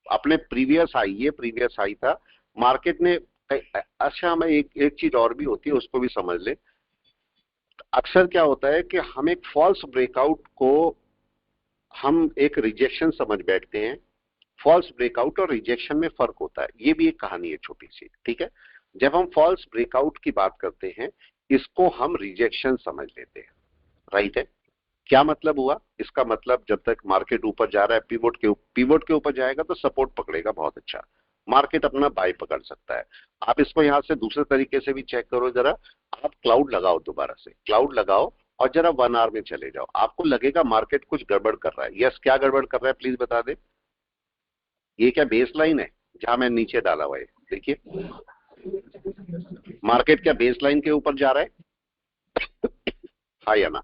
अपने प्रीवियस हाई, ये प्रीवियस हाई था मार्केट ने। अच्छा, हमें एक चीज और भी होती है, उसको भी समझ ले। अक्सर क्या होता है कि हम एक फॉल्स ब्रेकआउट को हम एक रिजेक्शन समझ बैठते हैं। फॉल्स ब्रेकआउट और रिजेक्शन में फर्क होता है, ये भी एक कहानी है छोटी सी, ठीक है। जब हम फॉल्स ब्रेकआउट की बात करते हैं, इसको हम रिजेक्शन समझ लेते हैं, राइट है। क्या मतलब हुआ इसका? मतलब जब तक मार्केट ऊपर जा रहा है, पिवोट के ऊपर जाएगा तो सपोर्ट पकड़ेगा, बहुत अच्छा, मार्केट अपना बाय पकड़ सकता है। आप इसको यहां से दूसरे तरीके से भी चेक करो जरा। आप क्लाउड लगाओ, दोबारा से क्लाउड लगाओ और जरा 1 आवर में चले जाओ, आपको लगेगा मार्केट कुछ गड़बड़ कर रहा है। यस, क्या गड़बड़ कर रहा है प्लीज बता दे। ये क्या बेस लाइन है जहां मैं नीचे डाला हुआ है? देखिए मार्केट क्या बेस लाइन के ऊपर जा रहा है? हाँ या ना?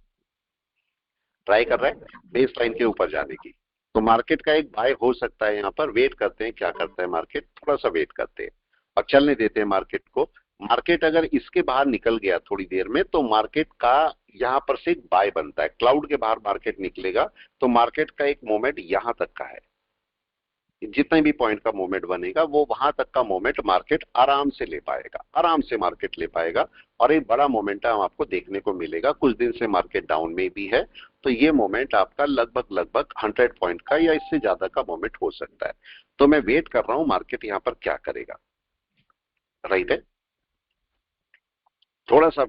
ट्राई कर रहा है बेस लाइन के ऊपर जाने की। तो मार्केट का एक बाय हो सकता है। यहाँ पर वेट करते हैं, क्या करता है मार्केट, थोड़ा सा वेट करते हैं और चलने देते हैं मार्केट को। मार्केट अगर इसके बाहर निकल गया थोड़ी देर में तो मार्केट का यहाँ पर से एक बाय बनता है। क्लाउड के बाहर मार्केट निकलेगा तो मार्केट का एक मोमेंट यहां तक का है, जितने भी पॉइंट का मोमेंट बनेगा वो वहां तक का मोमेंट मार्केट आराम से ले पाएगा, आराम से मार्केट ले पाएगा। और एक बड़ा मोमेंटम आपको देखने को मिलेगा। कुछ दिन से मार्केट डाउन में भी है तो ये मोमेंट आपका लगभग 100 पॉइंट का या इससे ज्यादा का मोमेंट हो सकता है। तो मैं वेट कर रहा हूं मार्केट यहाँ पर क्या करेगा, राइट है। थोड़ा सा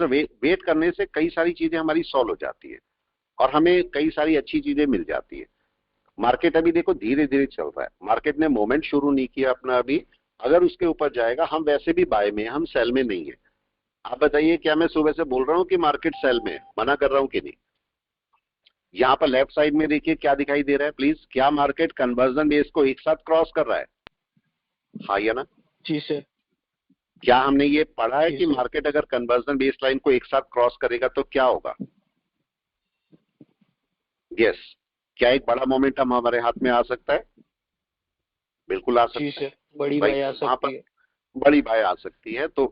वेट करने से कई सारी चीजें हमारी सॉल्व हो जाती है और हमें कई सारी अच्छी चीजें मिल जाती है। मार्केट अभी देखो धीरे धीरे चल रहा है, मार्केट ने मोमेंट शुरू नहीं किया अपना अभी। अगर उसके ऊपर जाएगा, हम वैसे भी बाय में, हम सेल में नहीं है। आप बताइए, क्या मैं सुबह से बोल रहा हूं कि मार्केट सेल में है? मना कर रहा हूं कि नहीं? यहां पर लेफ्ट साइड में देखिए क्या दिखाई दे रहा है प्लीज। क्या मार्केट कन्वर्जन बेस को एक साथ क्रॉस कर रहा है? हाँ या ना? जी सर। क्या हमने ये पढ़ा है जी कि सर। मार्केट अगर कन्वर्जन बेस लाइन को एक साथ क्रॉस करेगा तो क्या होगा? यस, क्या एक बड़ा मोमेंटम हमारे हाथ में आ सकता है? बिल्कुल आ जी सकता है, सर, बड़ी राइट। बाई आ वहां पर सकती है। बड़ी बाय आ सकती है। तो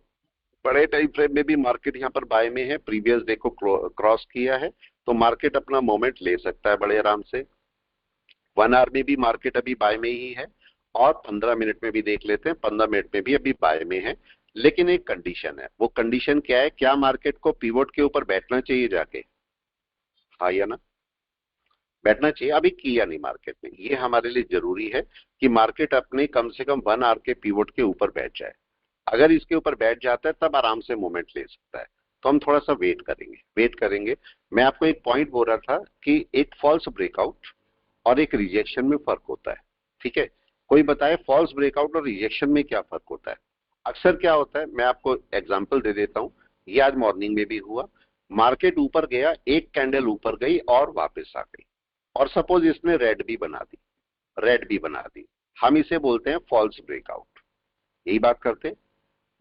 बड़े टाइम फ्रेम में भी मार्केट यहाँ पर बाय में है, प्रीवियस डे को क्रॉस किया है तो मार्केट अपना मोमेंट ले सकता है बड़े आराम से। 1 आवर में भी मार्केट अभी बाय में ही है और 15 मिनट में भी देख लेते हैं, 15 मिनट में भी अभी बाय में है। लेकिन एक कंडीशन है, वो कंडीशन क्या है? क्या मार्केट को पिवोट के ऊपर बैठना चाहिए जाके? हाँ या ना? बैठना चाहिए। अभी किया नहीं मार्केट ने, ये हमारे लिए जरूरी है कि मार्केट अपने कम से कम 1 आवर के पिवोट के ऊपर बैठ जाए। अगर इसके ऊपर बैठ जाता है तब आराम से मूवमेंट ले सकता है। तो हम थोड़ा सा वेट करेंगे। मैं आपको एक पॉइंट बोल रहा था कि एक फॉल्स ब्रेकआउट और एक रिजेक्शन में फर्क होता है, ठीक है। कोई बताए फॉल्स ब्रेकआउट और रिजेक्शन में क्या फर्क होता है? अक्सर क्या होता है, मैं आपको एग्जांपल दे देता हूं। ये आज मॉर्निंग में भी हुआ। मार्केट ऊपर गया, एक कैंडल ऊपर गई और वापस आ गई और सपोज इसने रेड भी बना दी। हम इसे बोलते हैं फॉल्स ब्रेकआउट। यही बात करते हैं।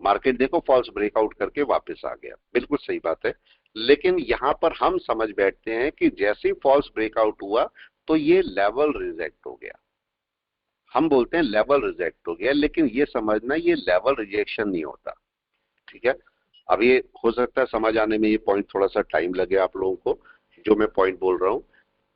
मार्केट देखो फॉल्स ब्रेकआउट करके वापस आ गया, बिल्कुल सही बात है। लेकिन यहां पर हम समझ बैठते हैं कि जैसे ही फॉल्स ब्रेकआउट हुआ तो ये लेवल रिजेक्ट हो गया। हम बोलते हैं लेवल रिजेक्ट हो गया, लेकिन ये समझना ये लेवल रिजेक्शन नहीं होता, ठीक है। अब ये हो सकता है समझ आने में ये पॉइंट थोड़ा सा टाइम लगे आप लोगों को, जो मैं पॉइंट बोल रहा हूं।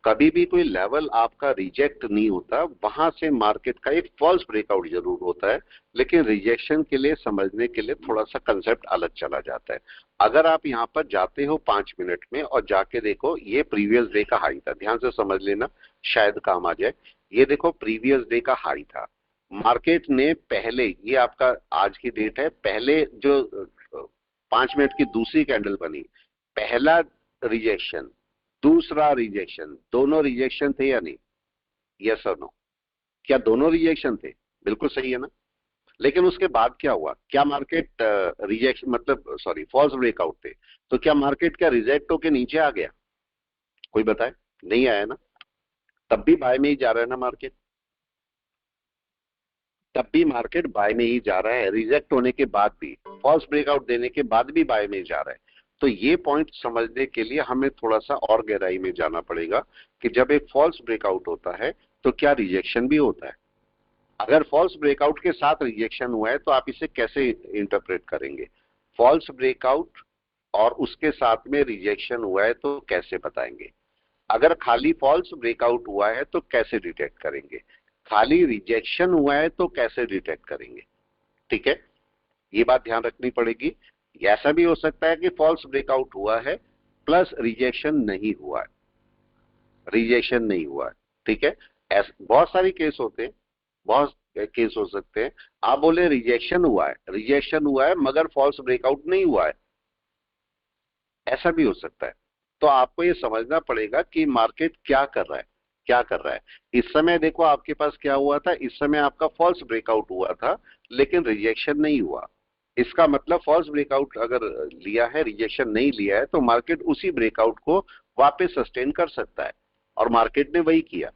कभी भी कोई लेवल आपका रिजेक्ट नहीं होता, वहां से मार्केट का एक फॉल्स ब्रेकआउट जरूर होता है। लेकिन रिजेक्शन के लिए समझने के लिए थोड़ा सा कंसेप्ट अलग चला जाता है। अगर आप यहाँ पर जाते हो 5 मिनट में और जाके देखो, ये प्रीवियस डे का हाई था, ध्यान से समझ लेना शायद काम आ जाए। ये देखो प्रीवियस डे का हाई था। मार्केट ने पहले, ये आपका आज की डेट है, पहले जो 5 मिनट की दूसरी कैंडल बनी, पहला रिजेक्शन, दूसरा रिजेक्शन, दोनों रिजेक्शन थे या नहीं? यस और नो? क्या दोनों रिजेक्शन थे? बिल्कुल सही है ना। लेकिन उसके बाद क्या हुआ? क्या मार्केट रिजेक्शन मतलब सॉरी फॉल्स ब्रेकआउट थे, तो क्या मार्केट का रिजेक्ट होके नीचे आ गया? कोई बताए? नहीं आया ना, तब भी बाय में ही जा रहा है ना मार्केट। तब भी मार्केट बाय में ही जा रहा है, रिजेक्ट होने के बाद भी, फॉल्स ब्रेकआउट देने के बाद भी बाय में जा रहा है। तो ये पॉइंट समझने के लिए हमें थोड़ा सा और गहराई में जाना पड़ेगा कि जब एक फॉल्स ब्रेकआउट होता है तो क्या रिजेक्शन भी होता है। अगर फॉल्स ब्रेकआउट के साथ रिजेक्शन हुआ है तो आप इसे कैसे इंटरप्रेट करेंगे? फॉल्स ब्रेकआउट और उसके साथ में रिजेक्शन हुआ है तो कैसे बताएंगे? अगर खाली फॉल्स ब्रेकआउट हुआ है तो कैसे डिटेक्ट करेंगे? खाली रिजेक्शन हुआ है तो कैसे डिटेक्ट करेंगे? ठीक है, ये बात ध्यान रखनी पड़ेगी। ऐसा भी हो सकता है कि फॉल्स ब्रेकआउट हुआ है प्लस रिजेक्शन नहीं हुआ है, रिजेक्शन नहीं हुआ है। ठीक है, बहुत सारे केस होते हैं, बहुत केस हो सकते हैं। आप बोले रिजेक्शन हुआ है, रिजेक्शन हुआ है मगर फॉल्स ब्रेकआउट नहीं हुआ है, ऐसा भी हो सकता है। तो आपको ये समझना पड़ेगा कि मार्केट क्या कर रहा है, क्या कर रहा है। इस समय देखो आपके पास क्या हुआ था, इस समय आपका फॉल्स ब्रेकआउट हुआ था लेकिन रिजेक्शन नहीं हुआ। इसका मतलब फॉल्स ब्रेकआउट अगर लिया है, रिजेक्शन नहीं लिया है, तो मार्केट उसी ब्रेकआउट को वापस सस्टेन कर सकता है, और मार्केट ने वही किया।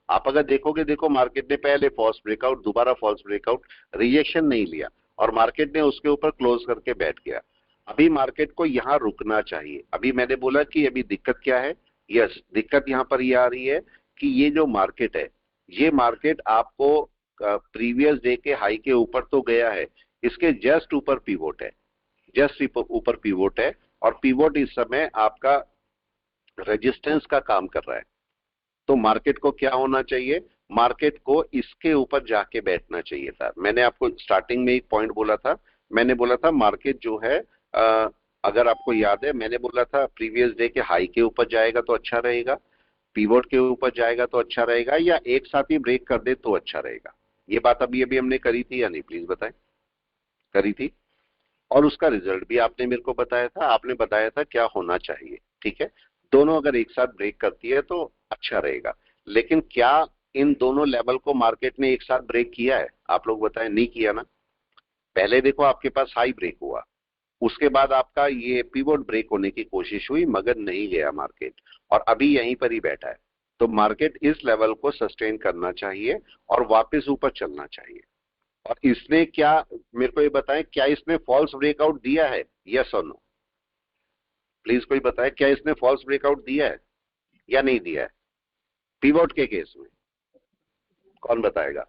आप अगर देखोगे, देखो मार्केट ने पहले फॉल्स ब्रेकआउट, दोबारा फॉल्स ब्रेकआउट, रिजेक्शन नहीं लिया और मार्केट ने उसके ऊपर क्लोज करके बैठ गया। अभी मार्केट को यहाँ रुकना चाहिए। अभी मैंने बोला कि अभी दिक्कत क्या है, यस दिक्कत यहाँ पर ये आ रही है कि ये जो मार्केट है, ये मार्केट आपको प्रीवियस डे के हाई के ऊपर तो गया है, इसके जस्ट ऊपर पिवोट है, जस्ट ऊपर पिवोट है, और पिवोट इस समय आपका रेजिस्टेंस का काम कर रहा है। तो मार्केट को क्या होना चाहिए? मार्केट को इसके ऊपर जाके बैठना चाहिए था। मैंने आपको स्टार्टिंग में एक पॉइंट बोला था, मैंने बोला था मार्केट जो है अगर आपको याद है, मैंने बोला था प्रीवियस डे के हाई के ऊपर जाएगा तो अच्छा रहेगा, पिवोट के ऊपर जाएगा तो अच्छा रहेगा, या एक साथ ही ब्रेक कर दे तो अच्छा रहेगा। ये बात अभी अभी हमने करी थी या नहीं, प्लीज बताएं? करी थी, और उसका रिजल्ट भी आपने मेरे को बताया था, आपने बताया था क्या होना चाहिए। ठीक है, दोनों अगर एक साथ ब्रेक करती है तो अच्छा रहेगा, लेकिन क्या इन दोनों लेवल को मार्केट ने एक साथ ब्रेक किया है? आप लोग बताएं, नहीं किया ना। पहले देखो आपके पास हाई ब्रेक हुआ, उसके बाद आपका ये पिवोट ब्रेक होने की कोशिश हुई मगर नहीं गया मार्केट, और अभी यहीं पर ही बैठा है। तो मार्केट इस लेवल को सस्टेन करना चाहिए और वापस ऊपर चलना चाहिए। और इसने क्या, मेरे को ये बताएं, क्या इसने फॉल्स ब्रेकआउट दिया है? यस और नो, प्लीज कोई बताए, क्या इसने फॉल्स ब्रेकआउट दिया है या नहीं दिया है पिवोट के केस में? कौन बताएगा?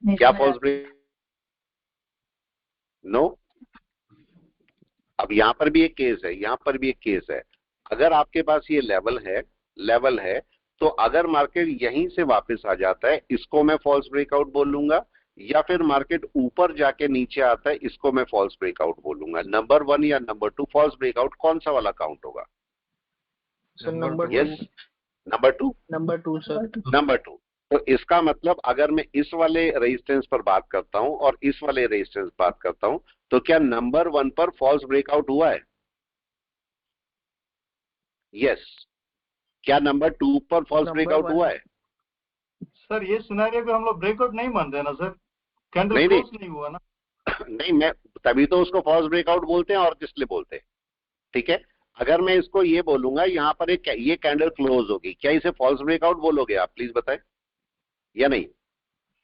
क्या फॉल्स ब्रेक? नो। अब यहां पर भी एक केस है, यहां पर भी एक केस है। अगर आपके पास ये लेवल है तो अगर मार्केट यहीं से वापस आ जाता है, इसको मैं फॉल्स ब्रेकआउट बोलूंगा, या फिर मार्केट ऊपर जाके नीचे आता है, इसको मैं फॉल्स ब्रेकआउट बोलूंगा। नंबर 1 या नंबर 2 फॉल्स ब्रेकआउट कौन सा वाला काउंट होगा? Sir number yes, number 2, number 2 sir. Number 2। तो इसका मतलब अगर मैं इस वाले रेजिस्टेंस पर बात करता हूं और इस वाले रेजिस्टेंस बात करता हूं, तो क्या नंबर 1 पर फॉल्स ब्रेकआउट हुआ है? यस। क्या नंबर 2 पर फॉल्स ब्रेकआउट हुआ है? सर ये सिनेरियो को हम लोग ब्रेकआउट नहीं मानते हैं ना सर, कैंडल नहीं, क्लोज नहीं हुआ ना। नहीं, मैं तभी तो उसको फॉल्स ब्रेकआउट बोलते हैं, और किस लिए बोलते हैं? ठीक है, अगर मैं इसको ये बोलूंगा यहाँ पर एक ये कैंडल क्लोज होगी, क्या इसे फॉल्स ब्रेकआउट बोलोगे आप? प्लीज बताएं, या नहीं?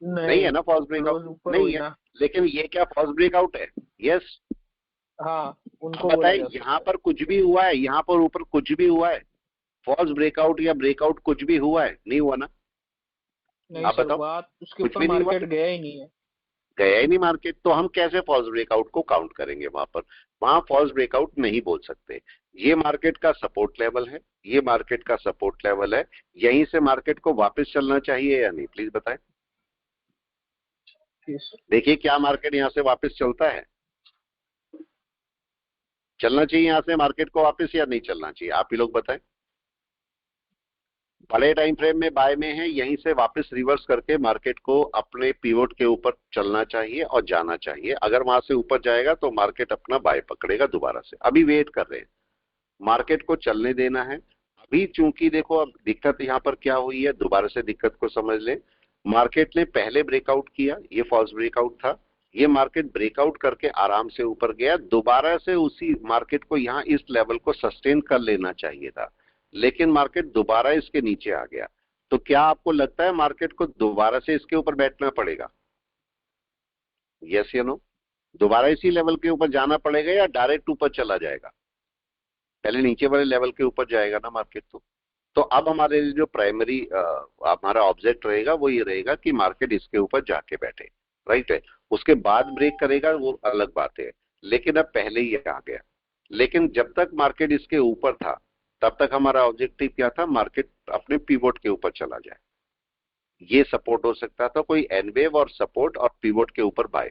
नहीं है ना फॉल्स ब्रेकआउट, नहीं है। लेकिन ये क्या फॉल्स ब्रेकआउट है? यस। हाँ, उनको बताएं, यहाँ पर कुछ भी हुआ है, यहाँ पर ऊपर कुछ भी हुआ है, फॉल्स ब्रेकआउट या ब्रेकआउट कुछ भी हुआ है? नहीं हुआ ना? नहीं आप सर, बताओ, बात उसके कुछ ऊपर भी नहीं हुआ, मार्केट गया ही नहीं है। गया ही नहीं मार्केट, तो हम कैसे फॉल्स ब्रेकआउट को काउंट करेंगे? वहां पर, वहां फॉल्स ब्रेकआउट नहीं बोल सकते। ये मार्केट का सपोर्ट लेवल है, ये मार्केट का सपोर्ट लेवल है, यहीं से मार्केट को वापस चलना चाहिए या नहीं? प्लीज बताएं। देखिए क्या मार्केट यहां से वापस चलता है? चलना चाहिए यहां से मार्केट को वापस या नहीं चलना चाहिए? आप ही लोग बताएं। बड़े टाइम फ्रेम में बाय में है, यहीं से वापस रिवर्स करके मार्केट को अपने पिवोट के ऊपर चलना चाहिए और जाना चाहिए। अगर वहां से ऊपर जाएगा तो मार्केट अपना बाय पकड़ेगा दोबारा से। अभी वेट कर रहे हैं, मार्केट को चलने देना है। अभी चूंकि देखो अब दिक्कत यहाँ पर क्या हुई है, दोबारा से दिक्कत को समझ लें। मार्केट ने पहले ब्रेकआउट किया, ये फॉल्स ब्रेकआउट था, ये मार्केट ब्रेकआउट करके आराम से ऊपर गया, दोबारा से उसी मार्केट को यहाँ इस लेवल को सस्टेन कर लेना चाहिए था, लेकिन मार्केट दोबारा इसके नीचे आ गया। तो क्या आपको लगता है मार्केट को दोबारा से इसके ऊपर बैठना पड़ेगा? यस या नो? दोबारा इसी लेवल के ऊपर जाना पड़ेगा या डायरेक्ट ऊपर चला जाएगा? पहले नीचे वाले लेवल के ऊपर जाएगा ना मार्केट। तो अब हमारे लिए जो प्राइमरी हमारा ऑब्जेक्ट रहेगा वो ये रहेगा कि मार्केट इसके ऊपर जाके बैठे, राइट है। उसके बाद ब्रेक करेगा वो अलग बात है, लेकिन अब पहले ही आ गया। लेकिन जब तक मार्केट इसके ऊपर था तब तक हमारा ऑब्जेक्टिव क्या था? मार्केट अपने पिवोट के ऊपर चला जाए। ये सपोर्ट हो सकता था, कोई एन वेव और सपोर्ट और पिवोट के ऊपर बाय,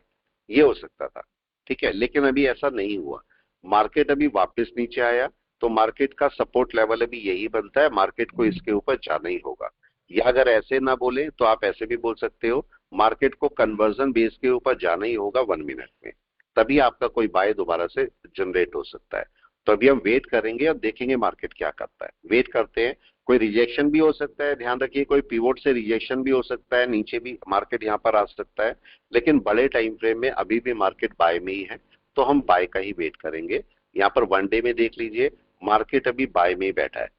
ये हो सकता था, ठीक है। लेकिन अभी ऐसा नहीं हुआ, मार्केट अभी वापस नीचे आया, तो मार्केट का सपोर्ट लेवल अभी यही बनता है, मार्केट को इसके ऊपर जाना ही होगा। या अगर ऐसे ना बोले तो आप ऐसे भी बोल सकते हो, मार्केट को कन्वर्जन बेस के ऊपर जाना ही होगा 1 मिनट में, तभी आपका कोई बाय दोबारा से जनरेट हो सकता है। तो अभी हम वेट करेंगे और देखेंगे मार्केट क्या करता है। वेट करते हैं, कोई रिजेक्शन भी हो सकता है, ध्यान रखिए, कोई पिवोट से रिजेक्शन भी हो सकता है, नीचे भी मार्केट यहाँ पर आ सकता है, लेकिन बड़े टाइम फ्रेम में अभी भी मार्केट बाय में ही है, तो हम बाय का ही वेट करेंगे। यहाँ पर 1 डे में देख लीजिए, मार्केट अभी बाय में ही बैठा है,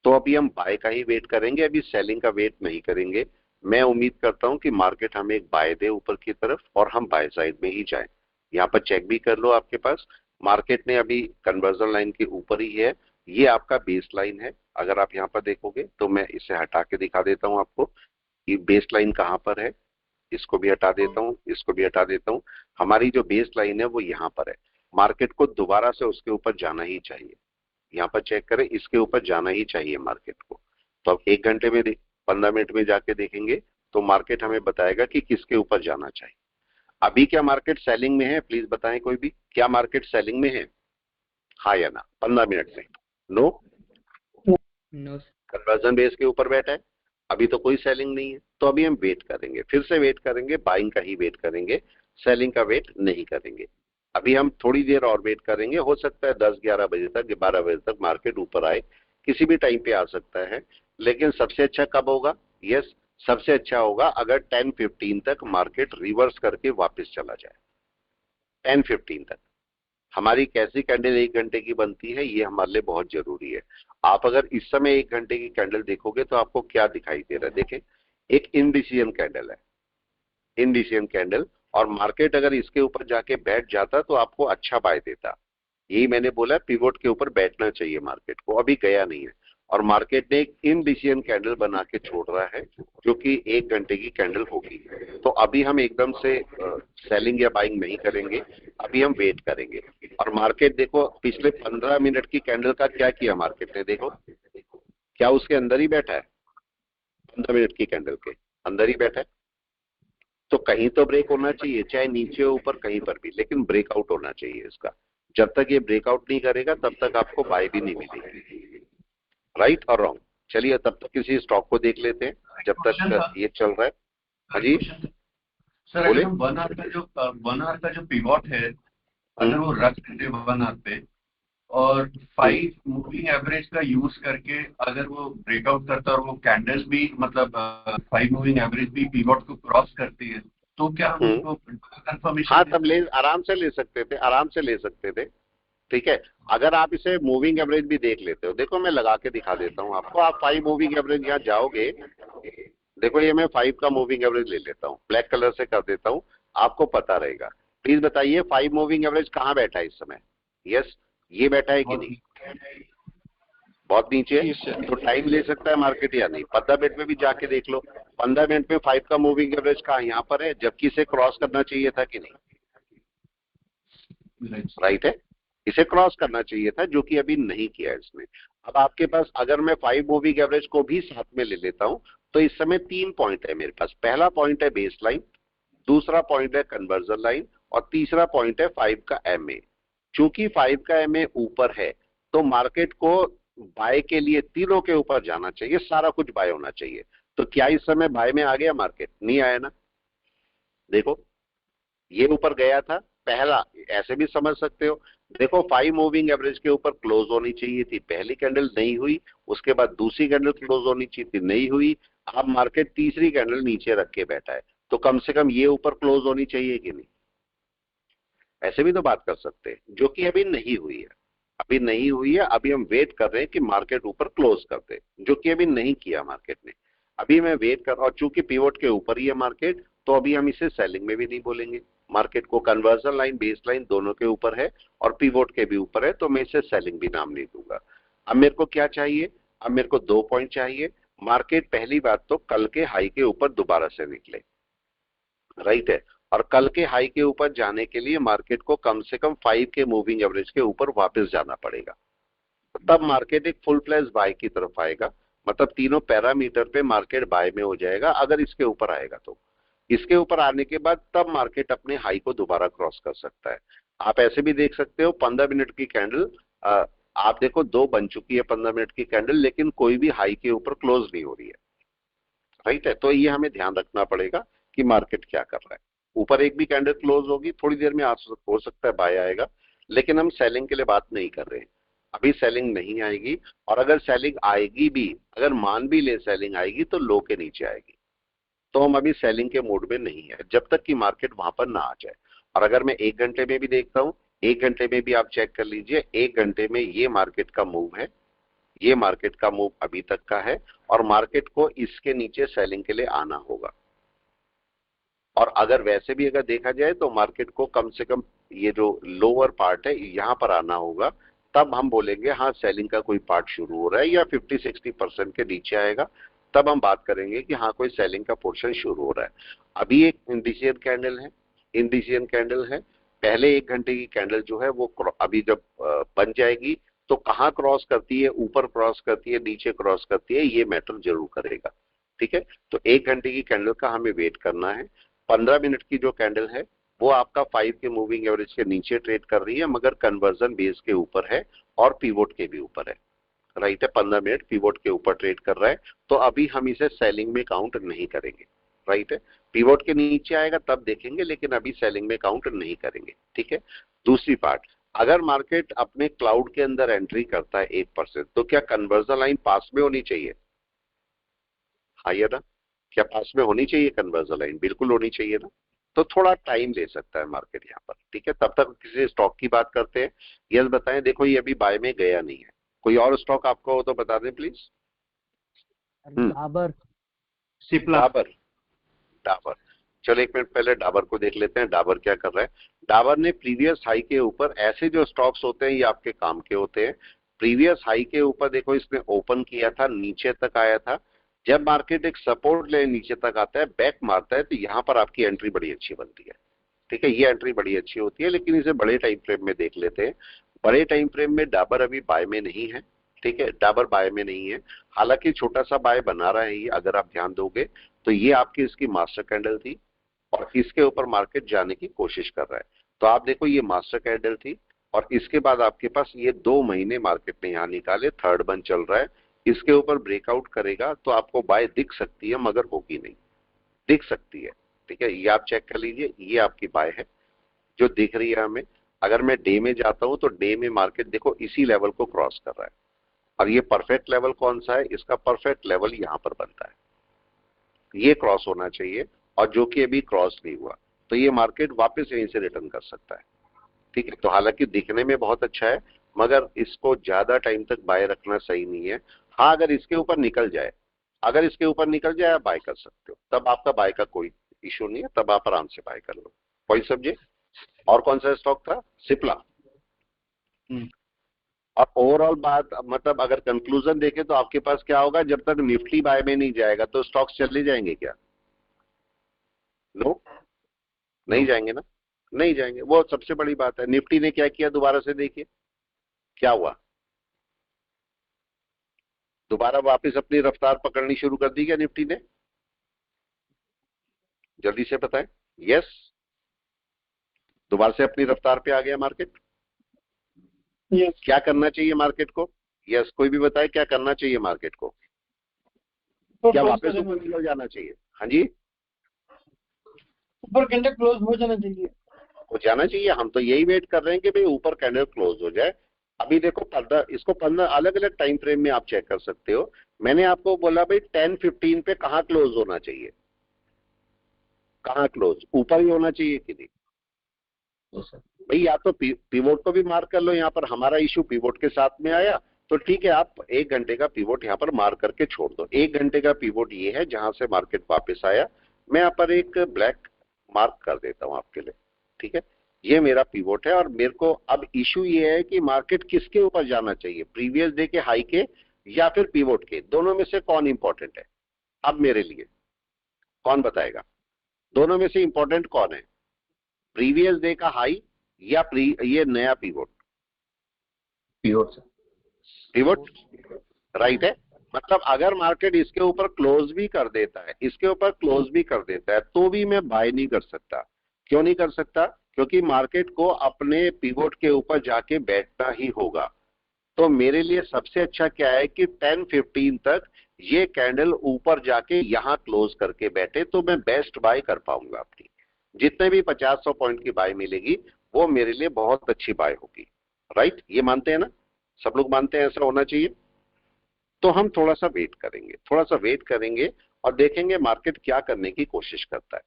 तो अभी हम बाय का ही वेट करेंगे, अभी सेलिंग का वेट नहीं करेंगे। मैं उम्मीद करता हूं कि मार्केट हमें एक बाय दे ऊपर की तरफ और हम बाय साइड में ही जाएं। यहाँ पर चेक भी कर लो आपके पास, मार्केट ने अभी कन्वर्जन लाइन के ऊपर ही है, ये आपका बेस लाइन है। अगर आप यहाँ पर देखोगे तो मैं इसे हटा के दिखा देता हूँ आपको कि बेस लाइन कहाँ पर है। इसको भी हटा देता हूँ, इसको भी हटा देता हूँ। हमारी जो बेस लाइन है वो यहाँ पर है, मार्केट को दोबारा से उसके ऊपर जाना ही चाहिए। यहाँ पर चेक करें, इसके ऊपर जाना ही चाहिए मार्केट को। तो अब 1 घंटे में 15 मिनट में जाके देखेंगे तो मार्केट हमें बताएगा कि किसके ऊपर जाना चाहिए। अभी क्या मार्केट सेलिंग में है? प्लीज बताएं कोई भी, क्या मार्केट सेलिंग में है? हाँ या ना? 15 मिनट में नो, कन्वर्जन बेस के ऊपर बैठा है, अभी तो कोई सेलिंग नहीं है। तो अभी हम वेट करेंगे, फिर से वेट करेंगे, बाइंग का ही वेट करेंगे, सेलिंग का वेट नहीं करेंगे। अभी हम थोड़ी देर और वेट करेंगे, हो सकता है 10-11 बजे तक, 12 बजे तक मार्केट ऊपर आए, किसी भी टाइम पे आ सकता है। लेकिन सबसे अच्छा कब होगा? यस, सबसे अच्छा होगा अगर 10:15 तक मार्केट रिवर्स करके वापस चला जाए। 10:15 तक हमारी कैसी कैंडल 1 घंटे की बनती है, ये हमारे लिए बहुत जरूरी है। आप अगर इस समय 1 घंटे की कैंडल देखोगे तो आपको क्या दिखाई दे रहा है? देखें, एक इनडिसीजन कैंडल है, इनडिसीजन कैंडल, और मार्केट अगर इसके ऊपर जाके बैठ जाता तो आपको अच्छा बाय देता। यही मैंने बोला, पिवोट के ऊपर बैठना चाहिए मार्केट को, अभी गया नहीं है और मार्केट ने एक इनडिसीजन कैंडल बना के छोड़ रहा है जो कि 1 घंटे की कैंडल होगी। तो अभी हम एकदम से सेलिंग या बाइंग नहीं करेंगे, अभी हम वेट करेंगे। और मार्केट देखो, पिछले 15 मिनट की कैंडल का क्या किया मार्केट ने, देखो क्या उसके अंदर ही बैठा है? 15 मिनट की कैंडल के अंदर ही बैठा है। तो कहीं तो ब्रेक होना चाहिए, चाहे नीचे ऊपर कहीं पर भी, लेकिन ब्रेकआउट होना चाहिए इसका। जब तक ये ब्रेकआउट नहीं करेगा तब तक आपको बाय भी नहीं मिलेगी, राइट और रॉन्ग। चलिए तब तक किसी स्टॉक को देख लेते हैं जब तक ये चल रहा है। हाँ जी सर, अगर हम 1 आवर का जो पिवोट है, अगर वो रख देते 1 आवर पे और 5 मूविंग एवरेज का यूज करके अगर वो ब्रेकआउट करता है और वो कैंडल भी मतलब 5 मूविंग एवरेज भी पिवोट को क्रॉस करती है, तो क्या हम उसको कंफर्मेशन? हाँ, तब ले आराम से ले सकते थे, आराम से ले सकते थे, ठीक है। अगर आप इसे मूविंग एवरेज भी देख लेते हो, देखो मैं लगा के दिखा देता हूँ आपको। आप 5 मूविंग एवरेज यहाँ जाओगे, देखो ये मैं 5 का मूविंग एवरेज ले लेता हूँ, ब्लैक कलर से कर देता हूँ, आपको पता रहेगा। प्लीज बताइए 5 मूविंग एवरेज कहाँ बैठा है इस समय? यस, ये बैठा है कि नहीं? बहुत नीचे है। तो टाइम ले सकता है मार्केट या नहीं? 15 मिनट में भी जाके देख लो, 15 मिनट में 5 का मूविंग एवरेज कहाँ? यहाँ पर है, जबकि इसे क्रॉस करना चाहिए था कि नहीं? राइट है, इसे क्रॉस करना चाहिए था, जो कि अभी नहीं किया है इसने। अब आपके पास अगर मैं 5 मूविंग एवरेज को भी साथ में ले लेता हूं तो इस समय 3 पॉइंट है मेरे पास। पहला पॉइंट है बेस लाइन, दूसरा पॉइंट है कन्वर्जन लाइन और तीसरा पॉइंट है 5 का एमए। चूंकि 5 का एमए ऊपर है तो मार्केट को बाय के लिए तीनों के ऊपर जाना चाहिए, सारा कुछ बाय होना चाहिए। तो क्या इस समय बाय में आ गया मार्केट? नहीं आया ना। देखो ये ऊपर गया था पहला, ऐसे भी समझ सकते हो। देखो 5 मूविंग एवरेज के ऊपर क्लोज होनी चाहिए थी, पहली कैंडल नहीं हुई, उसके बाद दूसरी कैंडल क्लोज होनी चाहिए थी, नहीं हुई। अब मार्केट तीसरी कैंडल नीचे रख के बैठा है, तो कम से कम ये ऊपर क्लोज होनी चाहिए कि नहीं? ऐसे भी तो बात कर सकते हैं, जो कि अभी नहीं हुई है। अभी नहीं हुई है, अभी हम वेट कर रहे हैं कि मार्केट ऊपर क्लोज कर दे, जो कि अभी नहीं किया मार्केट ने। अभी मैं वेट कर, और चूंकि पिवोट के ऊपर ही है मार्केट, तो अभी हम इसे सेलिंग में भी नहीं बोलेंगे। मार्केट को कन्वर्जन लाइन, बेस लाइन दोनों के ऊपर है और पिवोट के भी ऊपर है, तो मैं इसे सेलिंग भी नाम नहीं दूंगा। अब मेरे को क्या चाहिए? अब मेरे को 2 पॉइंट चाहिए। मार्केट पहली बात तो कल के हाई के ऊपर दोबारा से निकले, राइट है, और कल के हाई के ऊपर जाने के लिए मार्केट को कम से कम 5 के मूविंग एवरेज के ऊपर वापस जाना पड़ेगा, तब मार्केट एक फुल फ्लैश बाय की तरफ आएगा। मतलब तीनों पैरामीटर पे मार्केट बाय में हो जाएगा अगर इसके ऊपर आएगा तो। इसके ऊपर आने के बाद तब मार्केट अपने हाई को दोबारा क्रॉस कर सकता है। आप ऐसे भी देख सकते हो 15 मिनट की कैंडल, आप देखो 2 बन चुकी है 15 मिनट की कैंडल, लेकिन कोई भी हाई के ऊपर क्लोज नहीं हो रही है, राइट है। तो ये हमें ध्यान रखना पड़ेगा कि मार्केट क्या कर रहा है। ऊपर एक भी कैंडल क्लोज होगी, थोड़ी देर में हो सकता है बाय आएगा, लेकिन हम सेलिंग के लिए बात नहीं कर रहे हैं। अभी सेलिंग नहीं आएगी, और अगर सेलिंग आएगी भी, अगर मान भी ले सेलिंग आएगी तो लो के नीचे आएगी, तो हम अभी सेलिंग के मोड में नहीं है जब तक कि मार्केट वहां पर ना आ जाए। और अगर मैं 1 घंटे में भी देखता हूं, 1 घंटे में भी आप चेक कर लीजिए, 1 घंटे में ये मार्केट का मूव है, ये मार्केट का मूव अभी तक का है, और मार्केट को इसके नीचे सेलिंग के लिए आना होगा। और अगर वैसे भी अगर देखा जाए तो मार्केट को कम से कम ये जो लोअर पार्ट है यहां पर आना होगा, तब हम बोलेंगे हाँ सेलिंग का कोई पार्ट शुरू हो रहा है, या 50-60% के नीचे आएगा, तब हम बात करेंगे कि हाँ कोई सेलिंग का पोर्शन शुरू हो रहा है। अभी एक इंडिशियन कैंडल है, इंडिशियन कैंडल है, पहले 1 घंटे की कैंडल जो है वो अभी जब बन जाएगी तो कहाँ क्रॉस करती है, ऊपर क्रॉस करती है, नीचे क्रॉस करती है, ये मैटर जरूर करेगा, ठीक है। तो 1 घंटे की कैंडल का हमें वेट करना है। 15 मिनट की जो कैंडल है वो आपका 5 के मूविंग एवरेज के नीचे ट्रेड कर रही है, मगर कन्वर्जन बेस के ऊपर है और पिवोट के भी ऊपर है, राइट है। 15 मिनट पिवोट के ऊपर ट्रेड कर रहा है, तो अभी हम इसे सेलिंग में काउंट नहीं करेंगे, राइट है। पिवोट के नीचे आएगा तब देखेंगे, लेकिन अभी सेलिंग में काउंट नहीं करेंगे, ठीक है। दूसरी पार्ट, अगर मार्केट अपने क्लाउड के अंदर एंट्री करता है 1%, तो क्या कन्वर्जन लाइन पास में होनी चाहिए? हाँ या ना? क्या पास में होनी चाहिए कन्वर्जन लाइन? बिल्कुल होनी चाहिए ना। तो थोड़ा टाइम ले सकता है मार्केट यहाँ पर, ठीक है। तब तक किसी स्टॉक की बात करते हैं। यस बताएं, देखो ये अभी बाय में गया नहीं है। कोई और स्टॉक आपको हो तो बता दें प्लीज। डाबर, सिप्ला, डाबर, डाबर, चलो 1 मिनट पहले डाबर को देख लेते हैं, डाबर क्या कर रहा है। डाबर ने प्रीवियस हाई के ऊपर, ऐसे जो स्टॉक्स होते हैं ये आपके काम के होते हैं, प्रीवियस हाई के ऊपर देखो इसने ओपन किया था, नीचे तक आया था। जब मार्केट एक सपोर्ट ले नीचे तक आता है, बैक मारता है, तो यहाँ पर आपकी एंट्री बड़ी अच्छी बनती है, ठीक है। ये एंट्री बड़ी अच्छी होती है, लेकिन इसे बड़े टाइम फ्रेम में देख लेते हैं। बड़े टाइम फ्रेम में डाबर अभी बाय में नहीं है, ठीक है, डाबर बाय में नहीं है। हालांकि छोटा सा बाय बना रहा है ये, अगर आप ध्यान दोगे तो ये आपकी इसकी मास्टर कैंडल थी, और इसके ऊपर मार्केट जाने की कोशिश कर रहा है। तो आप देखो ये मास्टर कैंडल थी, और इसके बाद आपके पास ये 2 महीने मार्केट ने यहाँ निकाले, थर्ड बंद चल रहा है। इसके ऊपर ब्रेकआउट करेगा तो आपको बाय दिख सकती है, मगर होगी नहीं, दिख सकती है, ठीक है। ये आप चेक कर लीजिए, ये आपकी बाय है जो दिख रही है हमें। अगर मैं डे में जाता हूं तो डे में मार्केट देखो इसी लेवल को क्रॉस कर रहा है, और ये परफेक्ट लेवल कौन सा है? इसका परफेक्ट लेवल यहां पर बनता है, ये क्रॉस होना चाहिए, और जो कि अभी क्रॉस नहीं हुआ, तो ये मार्केट वापस यहीं से रिटर्न कर सकता है, ठीक है। तो हालांकि दिखने में बहुत अच्छा है, मगर इसको ज्यादा टाइम तक बाय रखना सही नहीं है। हाँ अगर इसके ऊपर निकल जाए, अगर इसके ऊपर निकल जाए आप बाय कर सकते हो, तब आपका बाय का कोई इशू नहीं है, तब आप आराम से बाय कर लो। कोई सब्जेक्ट और कौन सा स्टॉक था? सिप्ला। और ओवरऑल बात, मतलब अगर कंक्लूजन देखें तो आपके पास क्या होगा, जब तक निफ्टी बाय में नहीं जाएगा तो स्टॉक्स चले जाएंगे क्या? नो, नहीं जाएंगे ना, नहीं जाएंगे। वो सबसे बड़ी बात है। निफ्टी ने क्या किया दोबारा से देखिए, क्या हुआ? दोबारा वापस अपनी रफ्तार पकड़नी शुरू कर दी क्या निफ्टी ने? जल्दी से बताएं। यस, दोबारा से अपनी रफ्तार पे आ गया मार्केट। यस, क्या करना चाहिए मार्केट को? यस, कोई भी बताए क्या करना चाहिए मार्केट को? क्या वापस ऊपर निकल जाना चाहिए? हाँ जी, ऊपर कैंडल क्लोज हो जाना चाहिए, हो जाना चाहिए। हम तो यही वेट कर रहे हैं कि भाई ऊपर कैंडल क्लोज हो जाए। अभी देखो 15, इसको 15 अलग अलग टाइम फ्रेम में आप चेक कर सकते हो। मैंने आपको बोला भाई 10-15 पे कहाँ क्लोज होना चाहिए, कहाँ क्लोज, ऊपर ही होना चाहिए कि नहीं? भाई या तो पिवोट को भी मार्क कर लो, यहाँ पर हमारा इशू पिवोट के साथ में आया, तो ठीक है, आप 1 घंटे का पिवोट यहाँ पर मार्क करके छोड़ दो। 1 घंटे का पिवोट ये है जहां से मार्केट वापस आया। मैं यहाँ पर एक ब्लैक मार्क कर देता हूं आपके लिए, ठीक है। ये मेरा पिवोट है और मेरे को अब इशू ये है कि मार्केट किसके ऊपर जाना चाहिए, प्रीवियस डे के हाई के या फिर पिवोट के, दोनों में से कौन इंपॉर्टेंट है अब मेरे लिए, कौन बताएगा? दोनों में से इंपॉर्टेंट कौन है, प्रीवियस डे का हाई या ये नया pivot? Pivot sir. Pivot right है। मतलब अगर मार्केट इसके ऊपर क्लोज भी कर देता है, इसके ऊपर क्लोज भी कर देता है, तो भी मैं बाय नहीं कर सकता। क्यों नहीं कर सकता? क्योंकि मार्केट को अपने पिवोट के ऊपर जाके बैठना ही होगा। तो मेरे लिए सबसे अच्छा क्या है कि 10:15 तक ये कैंडल ऊपर जाके यहां क्लोज करके बैठे, तो मैं बेस्ट बाय कर पाऊंगा। अपनी जितने भी 50-100 पॉइंट की बाय मिलेगी वो मेरे लिए बहुत अच्छी बाय होगी। राइट, ये मानते हैं ना सब लोग? मानते हैं ऐसा होना चाहिए। तो हम थोड़ा सा वेट करेंगे और देखेंगे मार्केट क्या करने की कोशिश करता है।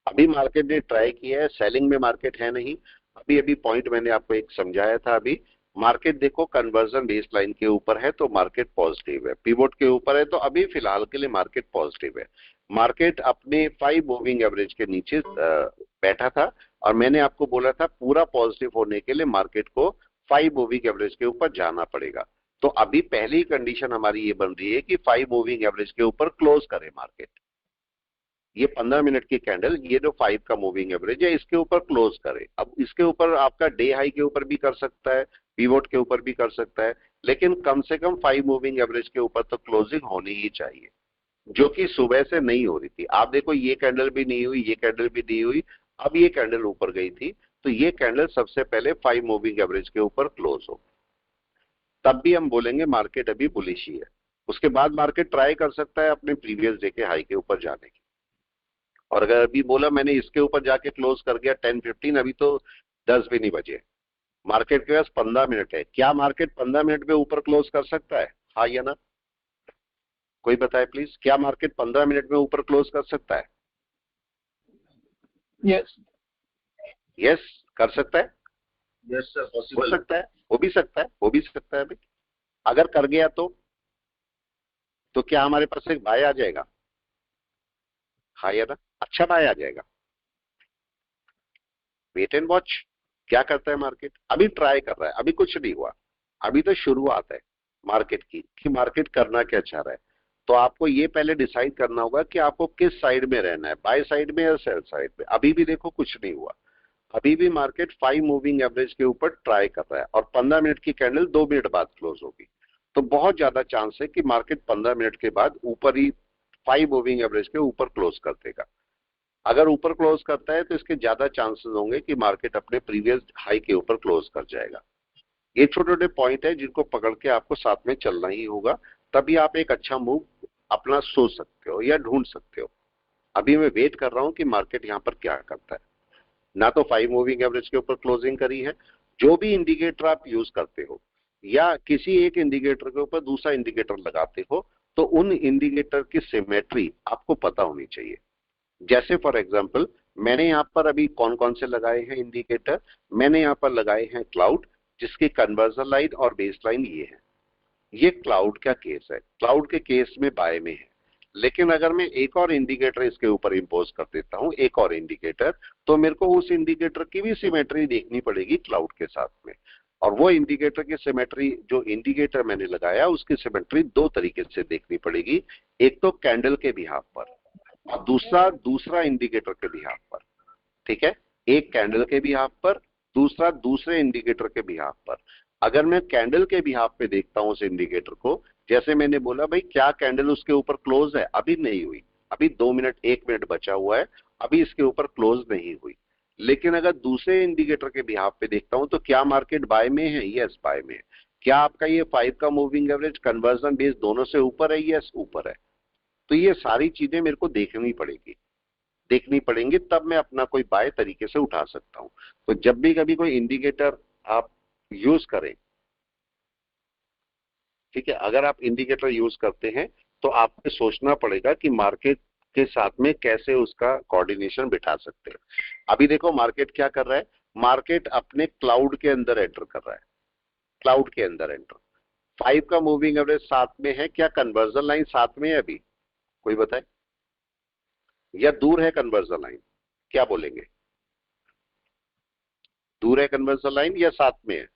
अभी मार्केट ने ट्राई किया है, सेलिंग में मार्केट है नहीं। अभी पॉइंट मैंने आपको एक समझाया था। अभी मार्केट देखो कन्वर्जन बेस लाइन के ऊपर है तो मार्केट पॉजिटिव है, पिवोट के ऊपर है तो अभी फिलहाल के लिए मार्केट पॉजिटिव है। मार्केट अपने 5 मूविंग एवरेज के नीचे बैठा था और मैंने आपको बोला था पूरा पॉजिटिव होने के लिए मार्केट को 5 मूविंग एवरेज के ऊपर जाना पड़ेगा। तो अभी पहली कंडीशन हमारी ये बन रही है कि 5 मूविंग एवरेज के ऊपर क्लोज करे मार्केट। ये 15 मिनट की कैंडल, ये जो 5 का मूविंग एवरेज है, इसके ऊपर क्लोज करे। अब इसके ऊपर आपका डे हाई के ऊपर भी कर सकता है, पिवोट के ऊपर भी कर सकता है, लेकिन कम से कम 5 मूविंग एवरेज के ऊपर तो क्लोजिंग होनी ही चाहिए, जो कि सुबह से नहीं हो रही थी। आप देखो ये कैंडल भी नहीं हुई, ये कैंडल भी नहीं हुई, अब ये कैंडल ऊपर गई थी, तो ये कैंडल सबसे पहले 5 मूविंग एवरेज के ऊपर क्लोज हो, तब भी हम बोलेंगे मार्केट अभी बुलिश ही है। उसके बाद मार्केट ट्राई कर सकता है अपने प्रीवियस डे के हाई के ऊपर जाने की। और अगर अभी बोला मैंने इसके ऊपर जाके क्लोज कर गया 10:15, अभी तो 10 भी नहीं बजे, मार्केट के पास 15 मिनट है। क्या मार्केट 15 मिनट में ऊपर क्लोज कर सकता है, हाँ या ना? कोई बताए प्लीज, क्या मार्केट 15 मिनट में ऊपर क्लोज कर सकता है? यस यस कर सकता है। यस सर, हो पॉसिबल। सकता है, हो भी सकता है, हो भी सकता है। अभी अगर कर गया तो क्या हमारे पास एक बाय आ जाएगा, हाँ या ना? अच्छा बाय आ जाएगा। वेट एंड वॉच क्या करता है मार्केट। अभी ट्राई कर रहा है, अभी कुछ नहीं हुआ, अभी तो शुरुआत है मार्केट की कि मार्केट करना क्या चाह रहा है। तो आपको ये पहले डिसाइड करना होगा कि आपको किस साइड में रहना है, बाय साइड में या सेल साइड में। अभी भी देखो कुछ नहीं हुआ, अभी भी मार्केट 5 मूविंग एवरेज के ऊपर ट्राई कर रहा है और 15 मिनट की कैंडल 2 मिनट बाद क्लोज होगी। तो बहुत ज्यादा चांस है कि मार्केट 15 मिनट के बाद ऊपर ही 5 मूविंग एवरेज के ऊपर क्लोज कर देगा। अगर ऊपर क्लोज करता है तो इसके ज्यादा चांसेस होंगे कि मार्केट अपने प्रीवियस हाई के ऊपर क्लोज कर जाएगा। ये छोटे छोटे पॉइंट है जिनको पकड़ के आपको साथ में चलना ही होगा, तभी आप एक अच्छा मूव अपना सोच सकते हो या ढूंढ सकते हो। अभी मैं वेट कर रहा हूं कि मार्केट यहाँ पर क्या करता है। ना तो 5 मूविंग एवरेज के ऊपर क्लोजिंग करी है, जो भी इंडिकेटर आप यूज करते हो या किसी एक इंडिकेटर के ऊपर दूसरा इंडिकेटर लगाते हो, तो उन इंडिकेटर की सिमेट्री आपको पता होनी चाहिए। जैसे फॉर एग्जांपल मैंने यहाँ पर अभी कौन कौन से लगाए हैं इंडिकेटर, मैंने यहाँ पर लगाए हैं क्लाउड, जिसकी कन्वर्जन लाइन और बेस लाइन ये है। ये क्लाउड का केस है, क्लाउड के केस में बाय में है। लेकिन अगर मैं एक और इंडिकेटर इसके ऊपर इंपोज कर देता हूं, एक और इंडिकेटर, तो मेरे को उस इंडिकेटर की भी सिमेट्री देखनी पड़ेगी क्लाउड के साथ में। और वो इंडिकेटर की सिमेट्री, जो इंडिकेटर मैंने लगाया उसकी सिमेट्री 2 तरीके से देखनी पड़ेगी। एक तो कैंडल के बिहाफ पर और दूसरा इंडिकेटर के बिहाफ पर। ठीक है, एक कैंडल के बिहाफ पर, दूसरा दूसरे इंडिकेटर के बिहाफ पर। अगर मैं कैंडल के बिहाफ पे देखता हूं उस इंडिकेटर को, जैसे मैंने बोला भाई क्या कैंडल उसके ऊपर क्लोज है, अभी नहीं हुई, अभी 2 मिनट 1 मिनट बचा हुआ है, अभी इसके ऊपर क्लोज नहीं हुई। लेकिन अगर दूसरे इंडिकेटर के बिहाफ पे देखता हूं तो क्या मार्केट बाय में है, यस बाय में है। क्या आपका ये 5 का मूविंग एवरेज कन्वर्जन बेस दोनों से ऊपर है, यस ऊपर है। तो ये सारी चीजें मेरे को देखनी पड़ेंगी, तब मैं अपना कोई बाय तरीके से उठा सकता हूं। तो जब भी कभी कोई इंडिकेटर आप यूज करें, ठीक है, अगर आप इंडिकेटर यूज करते हैं तो आपको सोचना पड़ेगा कि मार्केट के साथ में कैसे उसका कोऑर्डिनेशन बिठा सकते हैं। अभी देखो मार्केट क्या कर रहा है, मार्केट अपने क्लाउड के अंदर एंटर कर रहा है, क्लाउड के अंदर एंटर 5 का मूविंग एवरेज साथ में है, क्या कन्वर्जन लाइन साथ में है अभी? कोई बताए, या दूर है कन्वर्जन लाइन? क्या बोलेंगे, दूर है कन्वर्जन लाइन या साथ में है?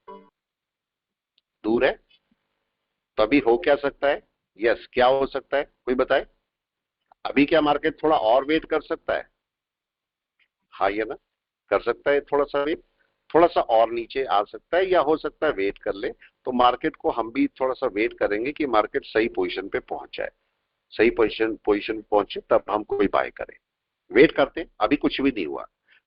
दूर है, तो अभी हो क्या सकता है? यस, क्या हो सकता है, कोई बताए? अभी क्या मार्केट थोड़ा और वेट कर सकता है? हाँ या ना, कर सकता है थोड़ा सा वेट, थोड़ा सा और नीचे आ सकता है, या हो सकता है वेट कर ले। तो मार्केट को हम भी थोड़ा सा वेट करेंगे कि मार्केट सही पोजीशन पे पहुंच जाए, सही पोजीशन पहुंचे तब हम कोई बाय करें। वेट करते हैं, अभी कुछ भी नहीं हुआ।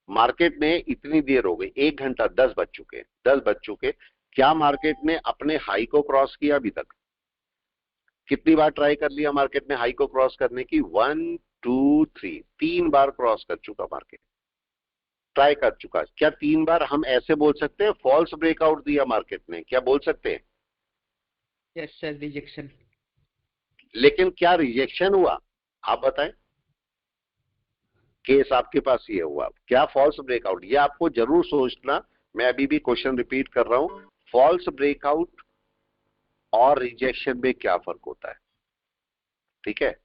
मार्केट ने इतनी देर हो गई, 1 घंटा, 10 बज चुके, 10 बज चुके, क्या मार्केट ने अपने हाई को क्रॉस किया अभी तक? कितनी बार ट्राई कर लिया मार्केट ने हाई को क्रॉस करने की? 1 2 3, 3 बार क्रॉस कर चुका मार्केट, ट्राई कर चुका। क्या 3 बार हम ऐसे बोल सकते हैं फॉल्स ब्रेकआउट दिया मार्केट ने? क्या बोल सकते हैं? Yes sir, rejection. लेकिन क्या रिजेक्शन हुआ? आप बताएं, केस आपके पास ये हुआ, क्या फॉल्स ब्रेकआउट? ये आपको जरूर सोचना, मैं अभी भी क्वेश्चन रिपीट कर रहा हूं, फॉल्स ब्रेकआउट और रिजेक्शन में क्या फर्क होता है? ठीक है,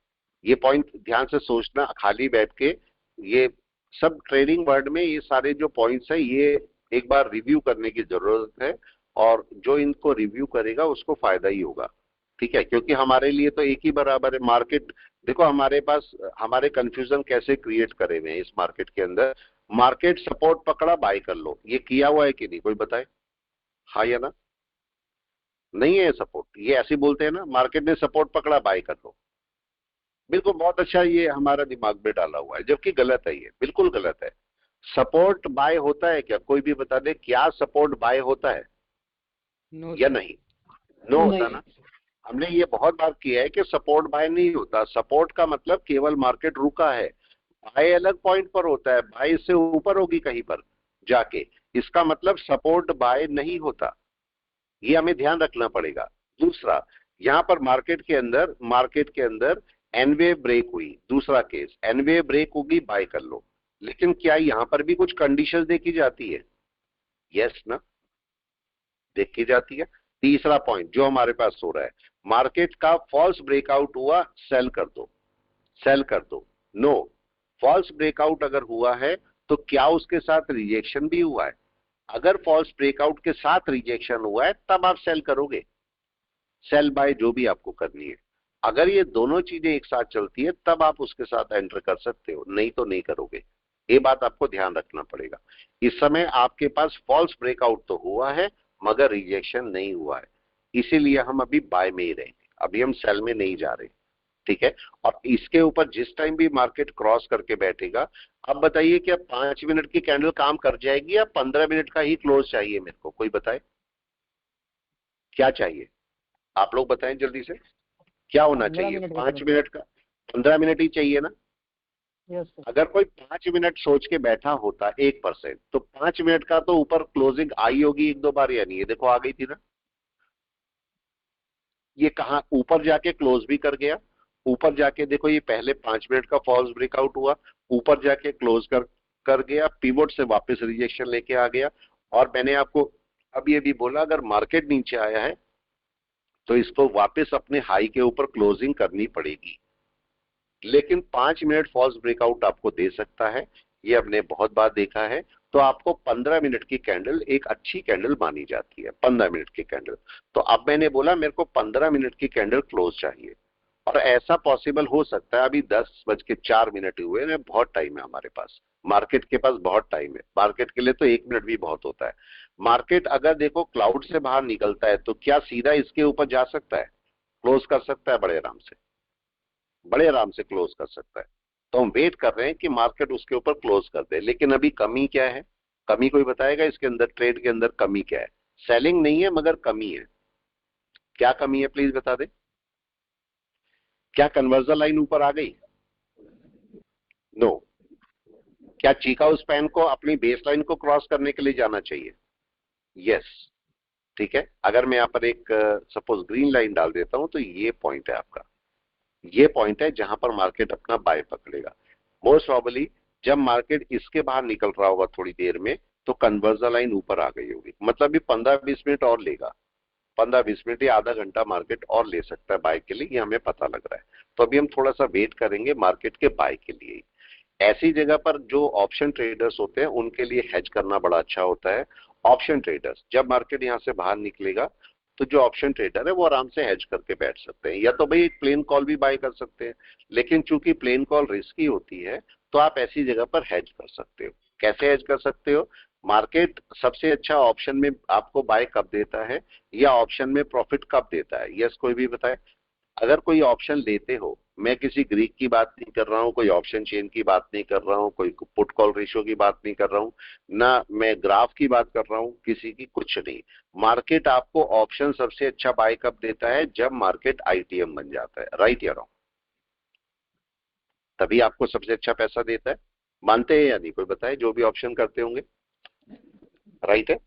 ये पॉइंट ध्यान से सोचना, खाली बैठ के। ये सब ट्रेडिंग वर्ल्ड में ये सारे जो पॉइंट्स है, ये एक बार रिव्यू करने की जरूरत है, और जो इनको रिव्यू करेगा उसको फायदा ही होगा। ठीक है, क्योंकि हमारे लिए तो एक ही बराबर है मार्केट। देखो हमारे पास, हमारे कंफ्यूजन कैसे क्रिएट करे हुए हैं इस मार्केट के अंदर। मार्केट सपोर्ट पकड़ा, बाय कर लो, ये किया हुआ है कि नहीं, कोई बताए? हाँ या ना? नहीं है सपोर्ट, ये ऐसे बोलते हैं ना, मार्केट ने सपोर्ट पकड़ा, बाय कर लो। बिल्कुल, बहुत अच्छा, ये हमारा दिमाग में डाला हुआ है, जबकि गलत है, ये बिल्कुल गलत है। सपोर्ट बाय होता है क्या? कोई भी बता दे, क्या सपोर्ट बाय होता है नो या सर। नहीं? नो होता ना। हमने ये बहुत बार किया है कि सपोर्ट बाय नहीं होता। सपोर्ट का मतलब केवल मार्केट रुका है, बाय अलग पॉइंट पर होता है, बाय इससे ऊपर होगी कहीं पर जाके, इसका मतलब सपोर्ट बाय नहीं होता। ये हमें ध्यान रखना पड़ेगा। दूसरा, यहां पर मार्केट के अंदर एनवे ब्रेक हुई, दूसरा केस, एनवे ब्रेक होगी, बाय कर लो। लेकिन क्या यहां पर भी कुछ कंडीशंस देखी जाती है? यस ना, देखी जाती है। तीसरा पॉइंट जो हमारे पास हो रहा है, मार्केट का फॉल्स ब्रेकआउट हुआ, सेल कर दो, सेल कर दो। नो, फॉल्स ब्रेकआउट अगर हुआ है तो क्या उसके साथ रिजेक्शन भी हुआ है? अगर फॉल्स ब्रेकआउट के साथ रिजेक्शन हुआ है तब आप सेल करोगे, सेल बाय जो भी आपको करनी है। अगर ये दोनों चीजें एक साथ चलती है तब आप उसके साथ एंटर कर सकते हो, नहीं तो नहीं करोगे। ये बात आपको ध्यान रखना पड़ेगा। इस समय आपके पास फॉल्स ब्रेकआउट तो हुआ है मगर रिजेक्शन नहीं हुआ है, इसीलिए हम अभी बाय में ही रहेंगे, अभी हम सेल में नहीं जा रहे। ठीक है, और इसके ऊपर जिस टाइम भी मार्केट क्रॉस करके बैठेगा, अब बताइए क्या 5 मिनट की कैंडल काम कर जाएगी या 15 मिनट का ही क्लोज चाहिए मेरे को? कोई बताए क्या चाहिए? आप लोग बताएं जल्दी से, क्या होना चाहिए? 5 मिनट का, 15 मिनट ही चाहिए ना? अगर कोई 5 मिनट सोच के बैठा होता 1%, तो 5 मिनट का तो ऊपर क्लोजिंग आई होगी 1-2 बार, या नहीं? ये देखो आ गई थी ना, ये कहा ऊपर जाके क्लोज भी कर गया। ऊपर जाके देखो, ये पहले 5 मिनट का फॉल्स ब्रेकआउट हुआ, ऊपर जाके क्लोज कर गया, पिवोट से वापस रिजेक्शन लेके आ गया। और मैंने आपको अभी अभी बोला, अगर मार्केट नीचे आया है तो इसको वापस अपने हाई के ऊपर क्लोजिंग करनी पड़ेगी। लेकिन 5 मिनट फॉल्स ब्रेकआउट आपको दे सकता है, ये हमने बहुत बार देखा है। तो आपको 15 मिनट की कैंडल एक अच्छी कैंडल मानी जाती है, 15 मिनट की कैंडल। तो अब मैंने बोला मेरे को 15 मिनट की कैंडल क्लोज चाहिए, और ऐसा पॉसिबल हो सकता है, अभी 10:04 हुए हैं, बहुत टाइम है हमारे पास, मार्केट के पास बहुत टाइम है। मार्केट के लिए तो 1 मिनट भी बहुत होता है। मार्केट अगर देखो क्लाउड से बाहर निकलता है तो क्या सीधा इसके ऊपर जा सकता है? क्लोज कर सकता है बड़े आराम से, बड़े आराम से क्लोज कर सकता है। तो हम वेट कर रहे हैं कि मार्केट उसके ऊपर क्लोज कर दे। लेकिन अभी कमी क्या है? कमी कोई बताएगा इसके अंदर, ट्रेड के अंदर कमी क्या है? सेलिंग नहीं है मगर कमी है। क्या कमी है प्लीज बता दे। क्या कन्वर्जन लाइन ऊपर आ गई? नो। क्या चीका स्पैन को अपनी बेस लाइन को क्रॉस करने के लिए जाना चाहिए? यस। ठीक है, अगर मैं यहाँ पर एक सपोज ग्रीन लाइन डाल देता हूं तो ये पॉइंट है आपका, ये पॉइंट है जहां पर मार्केट अपना बाय पकड़ेगा। मोस्ट प्रॉबली जब मार्केट इसके बाहर निकल रहा होगा थोड़ी देर में, तो कन्वर्जन लाइन ऊपर आ गई होगी, मतलब भी 15-20 मिनट और लेगा। 15-20 मिनट या आधा घंटा मार्केट और ले सकता है बाय के लिए, ये हमें पता लग रहा है। तो अभी हम थोड़ा सा वेट करेंगे मार्केट के बाय के लिए। ऐसी जगह पर जो ऑप्शन ट्रेडर्स होते हैं उनके लिए हेज करना बड़ा अच्छा होता है। ऑप्शन ट्रेडर्स, जब मार्केट यहाँ से बाहर निकलेगा तो जो ऑप्शन ट्रेडर है वो आराम से हेज करके बैठ सकते हैं, या तो भाई एक प्लेन कॉल भी बाय कर सकते हैं, लेकिन चूंकि प्लेन कॉल रिस्की होती है तो आप ऐसी जगह पर हेज कर सकते हो। कैसे हेज कर सकते हो? मार्केट सबसे अच्छा ऑप्शन में आपको बाय कब देता है या ऑप्शन में प्रॉफिट कब देता है? यस, कोई भी बताए। अगर कोई ऑप्शन लेते हो, मैं किसी ग्रीक की बात नहीं कर रहा हूं, कोई ऑप्शन चेन की बात नहीं कर रहा हूं, कोई पुट कॉल रेशियो की बात नहीं कर रहा हूं, ना मैं ग्राफ की बात कर रहा हूं, किसी की कुछ नहीं। मार्केट आपको ऑप्शन सबसे अच्छा बाय कब देता है? जब मार्केट आईटीएम बन जाता है, राइट या रॉन्ग? तभी आपको सबसे अच्छा पैसा देता है। मानते हैं या नहीं? कोई बताए जो भी ऑप्शन करते होंगे, राइट है?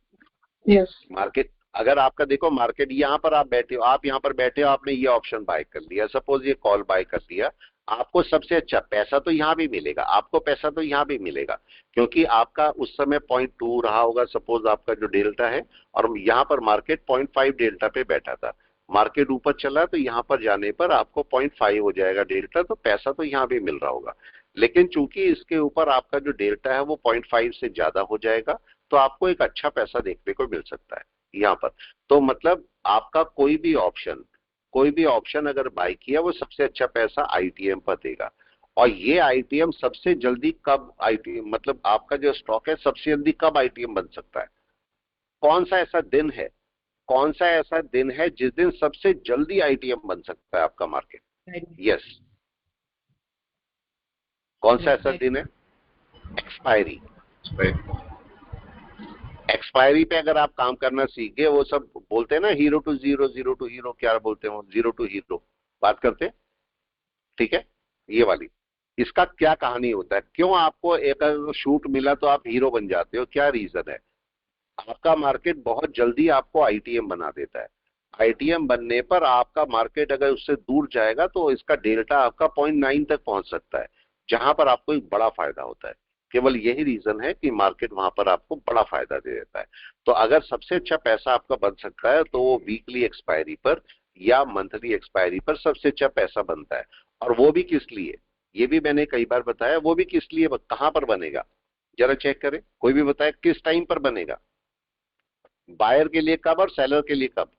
यस। मार्केट, अगर आपका देखो मार्केट यहाँ पर आप बैठे हो, आप यहाँ पर बैठे हो, आपने ये ऑप्शन बाय कर लिया, सपोज ये कॉल बाय कर दिया, आपको सबसे अच्छा पैसा तो यहाँ भी मिलेगा, आपको पैसा तो यहाँ भी मिलेगा, क्योंकि आपका उस समय 0.2 रहा होगा सपोज आपका जो डेल्टा है, और यहाँ पर मार्केट 0.5 डेल्टा पे बैठा था। मार्केट ऊपर चला तो यहाँ पर जाने पर आपको 0.5 हो जाएगा डेल्टा, तो पैसा तो यहाँ भी मिल रहा होगा। लेकिन चूंकि इसके ऊपर आपका जो डेल्टा है वो 0.5 से ज्यादा हो जाएगा, तो आपको एक अच्छा पैसा देखने को मिल सकता है यहाँ पर। तो मतलब आपका कोई भी ऑप्शन अगर बाय किया वो सबसे अच्छा पैसा आईटीएम पर देगा। और ये आईटीएम सबसे जल्दी कब आईटीएम, मतलब आपका जो स्टॉक है सबसे जल्दी कब आईटीएम बन सकता है? कौन सा ऐसा दिन है, कौन सा ऐसा दिन है जिस दिन सबसे जल्दी आईटीएम बन सकता है आपका मार्केट? यस, कौन सा ऐसा दिन है? एक्सपायरी। एक्सपायरी पे अगर आप काम करना सीख गए, वो सब बोलते हैं ना hero to zero, zero to hero, क्या बोलते हैं वो, जीरो टू हीरो बात करते हैं, ठीक है? ये वाली, इसका क्या कहानी होता है? क्यों आपको एक अगर शूट मिला तो आप हीरो बन जाते हो? क्या रीजन है? आपका मार्केट बहुत जल्दी आपको आईटीएम बना देता है। आईटीएम बनने पर आपका मार्केट अगर उससे दूर जाएगा तो इसका डेल्टा आपका 0.9 तक पहुंच सकता है, जहां पर आपको एक बड़ा फायदा होता है। केवल यही रीजन है कि मार्केट वहां पर आपको बड़ा फायदा दे देता है। तो अगर सबसे अच्छा पैसा आपका बन सकता है तो वो वीकली एक्सपायरी पर या मंथली एक्सपायरी पर सबसे अच्छा पैसा बनता है। और वो भी किस लिए, ये भी मैंने कई बार बताया, वो भी किस लिए, कहां पर बनेगा? जरा चेक करें, कोई भी बताए किस टाइम पर बनेगा? बायर के लिए कब और सेलर के लिए कब?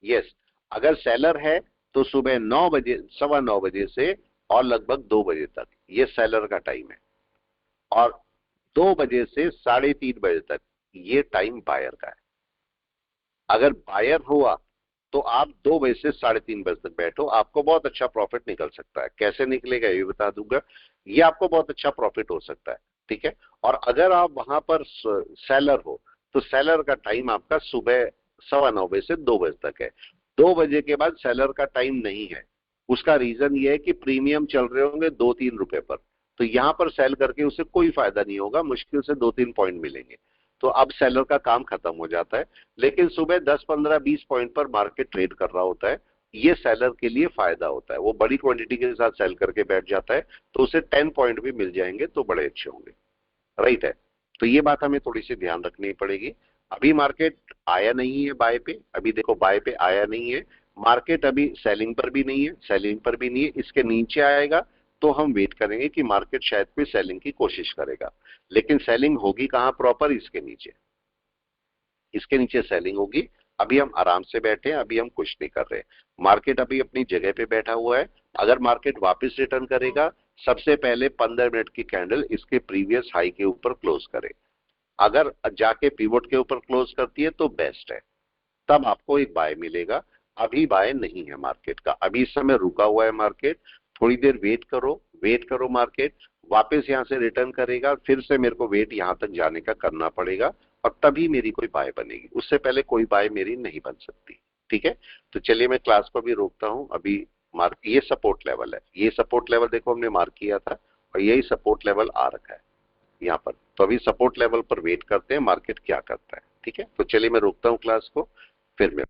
यस, अगर सेलर है तो सुबह 9 बजे, 9:15 बजे से और लगभग 2 बजे तक, ये सेलर का टाइम है। और 2 बजे से 3:30 बजे तक ये टाइम बायर का है। अगर बायर हुआ तो आप 2 बजे से 3:30 बजे तक बैठो, आपको बहुत अच्छा प्रॉफिट निकल सकता है। कैसे निकलेगा ये बता दूंगा, ये आपको बहुत अच्छा प्रॉफिट हो सकता है, ठीक है? और अगर आप वहां पर सेलर हो तो सेलर का टाइम आपका सुबह 9:15 बजे से 2 बजे तक है। 2 बजे के बाद सेलर का टाइम नहीं है। उसका रीजन ये है कि प्रीमियम चल रहे होंगे 2-3 रुपए पर, तो यहां पर सेल करके उसे कोई फायदा नहीं होगा, मुश्किल से 2-3 पॉइंट मिलेंगे, तो अब सेलर का काम खत्म हो जाता है। लेकिन सुबह 10, 15, 20 पॉइंट पर मार्केट ट्रेड कर रहा होता है, ये सेलर के लिए फायदा होता है। वो बड़ी क्वांटिटी के साथ सेल करके बैठ जाता है तो उसे 10 पॉइंट भी मिल जाएंगे तो बड़े अच्छे होंगे, राइट है? तो ये बात हमें थोड़ी सी ध्यान रखनी पड़ेगी। अभी मार्केट आया नहीं है बाय पे, अभी देखो बाय पे आया नहीं है मार्केट, अभी सेलिंग पर भी नहीं है, सेलिंग पर भी नहीं है। इसके नीचे आएगा तो हम वेट करेंगे कि मार्केट शायद कोई सेलिंग की कोशिश करेगा, लेकिन सेलिंग होगी कहां? प्रॉपर इसके नीचे, इसके नीचे सेलिंग होगी। अभी हम आराम से बैठे हैं, अभी हम कुछ नहीं कर रहे। मार्केट अभी अपनी जगह पे बैठा हुआ है। अगर मार्केट वापस रिटर्न करेगा, सबसे पहले 15 मिनट की कैंडल इसके प्रीवियस हाई के ऊपर क्लोज करे। अगर जाके पिवोट के ऊपर क्लोज करती है तो बेस्ट है, तब आपको एक बाय मिलेगा। अभी बाय नहीं है मार्केट का, अभी इस समय रुका हुआ है मार्केट। थोड़ी देर वेट करो मार्केट वापस यहां से रिटर्न करेगा, फिर से मेरे को वेट यहां तक जाने का करना पड़ेगा और तभी मेरी कोई बाय बनेगी, उससे पहले कोई बाय मेरी नहीं बन सकती, ठीक है? तो चलिए मैं क्लास को भी रोकता हूं। अभी मार्क, ये सपोर्ट लेवल है, ये सपोर्ट लेवल देखो हमने मार्क किया था और यही सपोर्ट लेवल आ रखा है यहाँ पर। तो अभी सपोर्ट लेवल पर वेट करते हैं मार्केट क्या करता है, ठीक है? तो चलिए मैं रोकता हूँ क्लास को, फिर मैं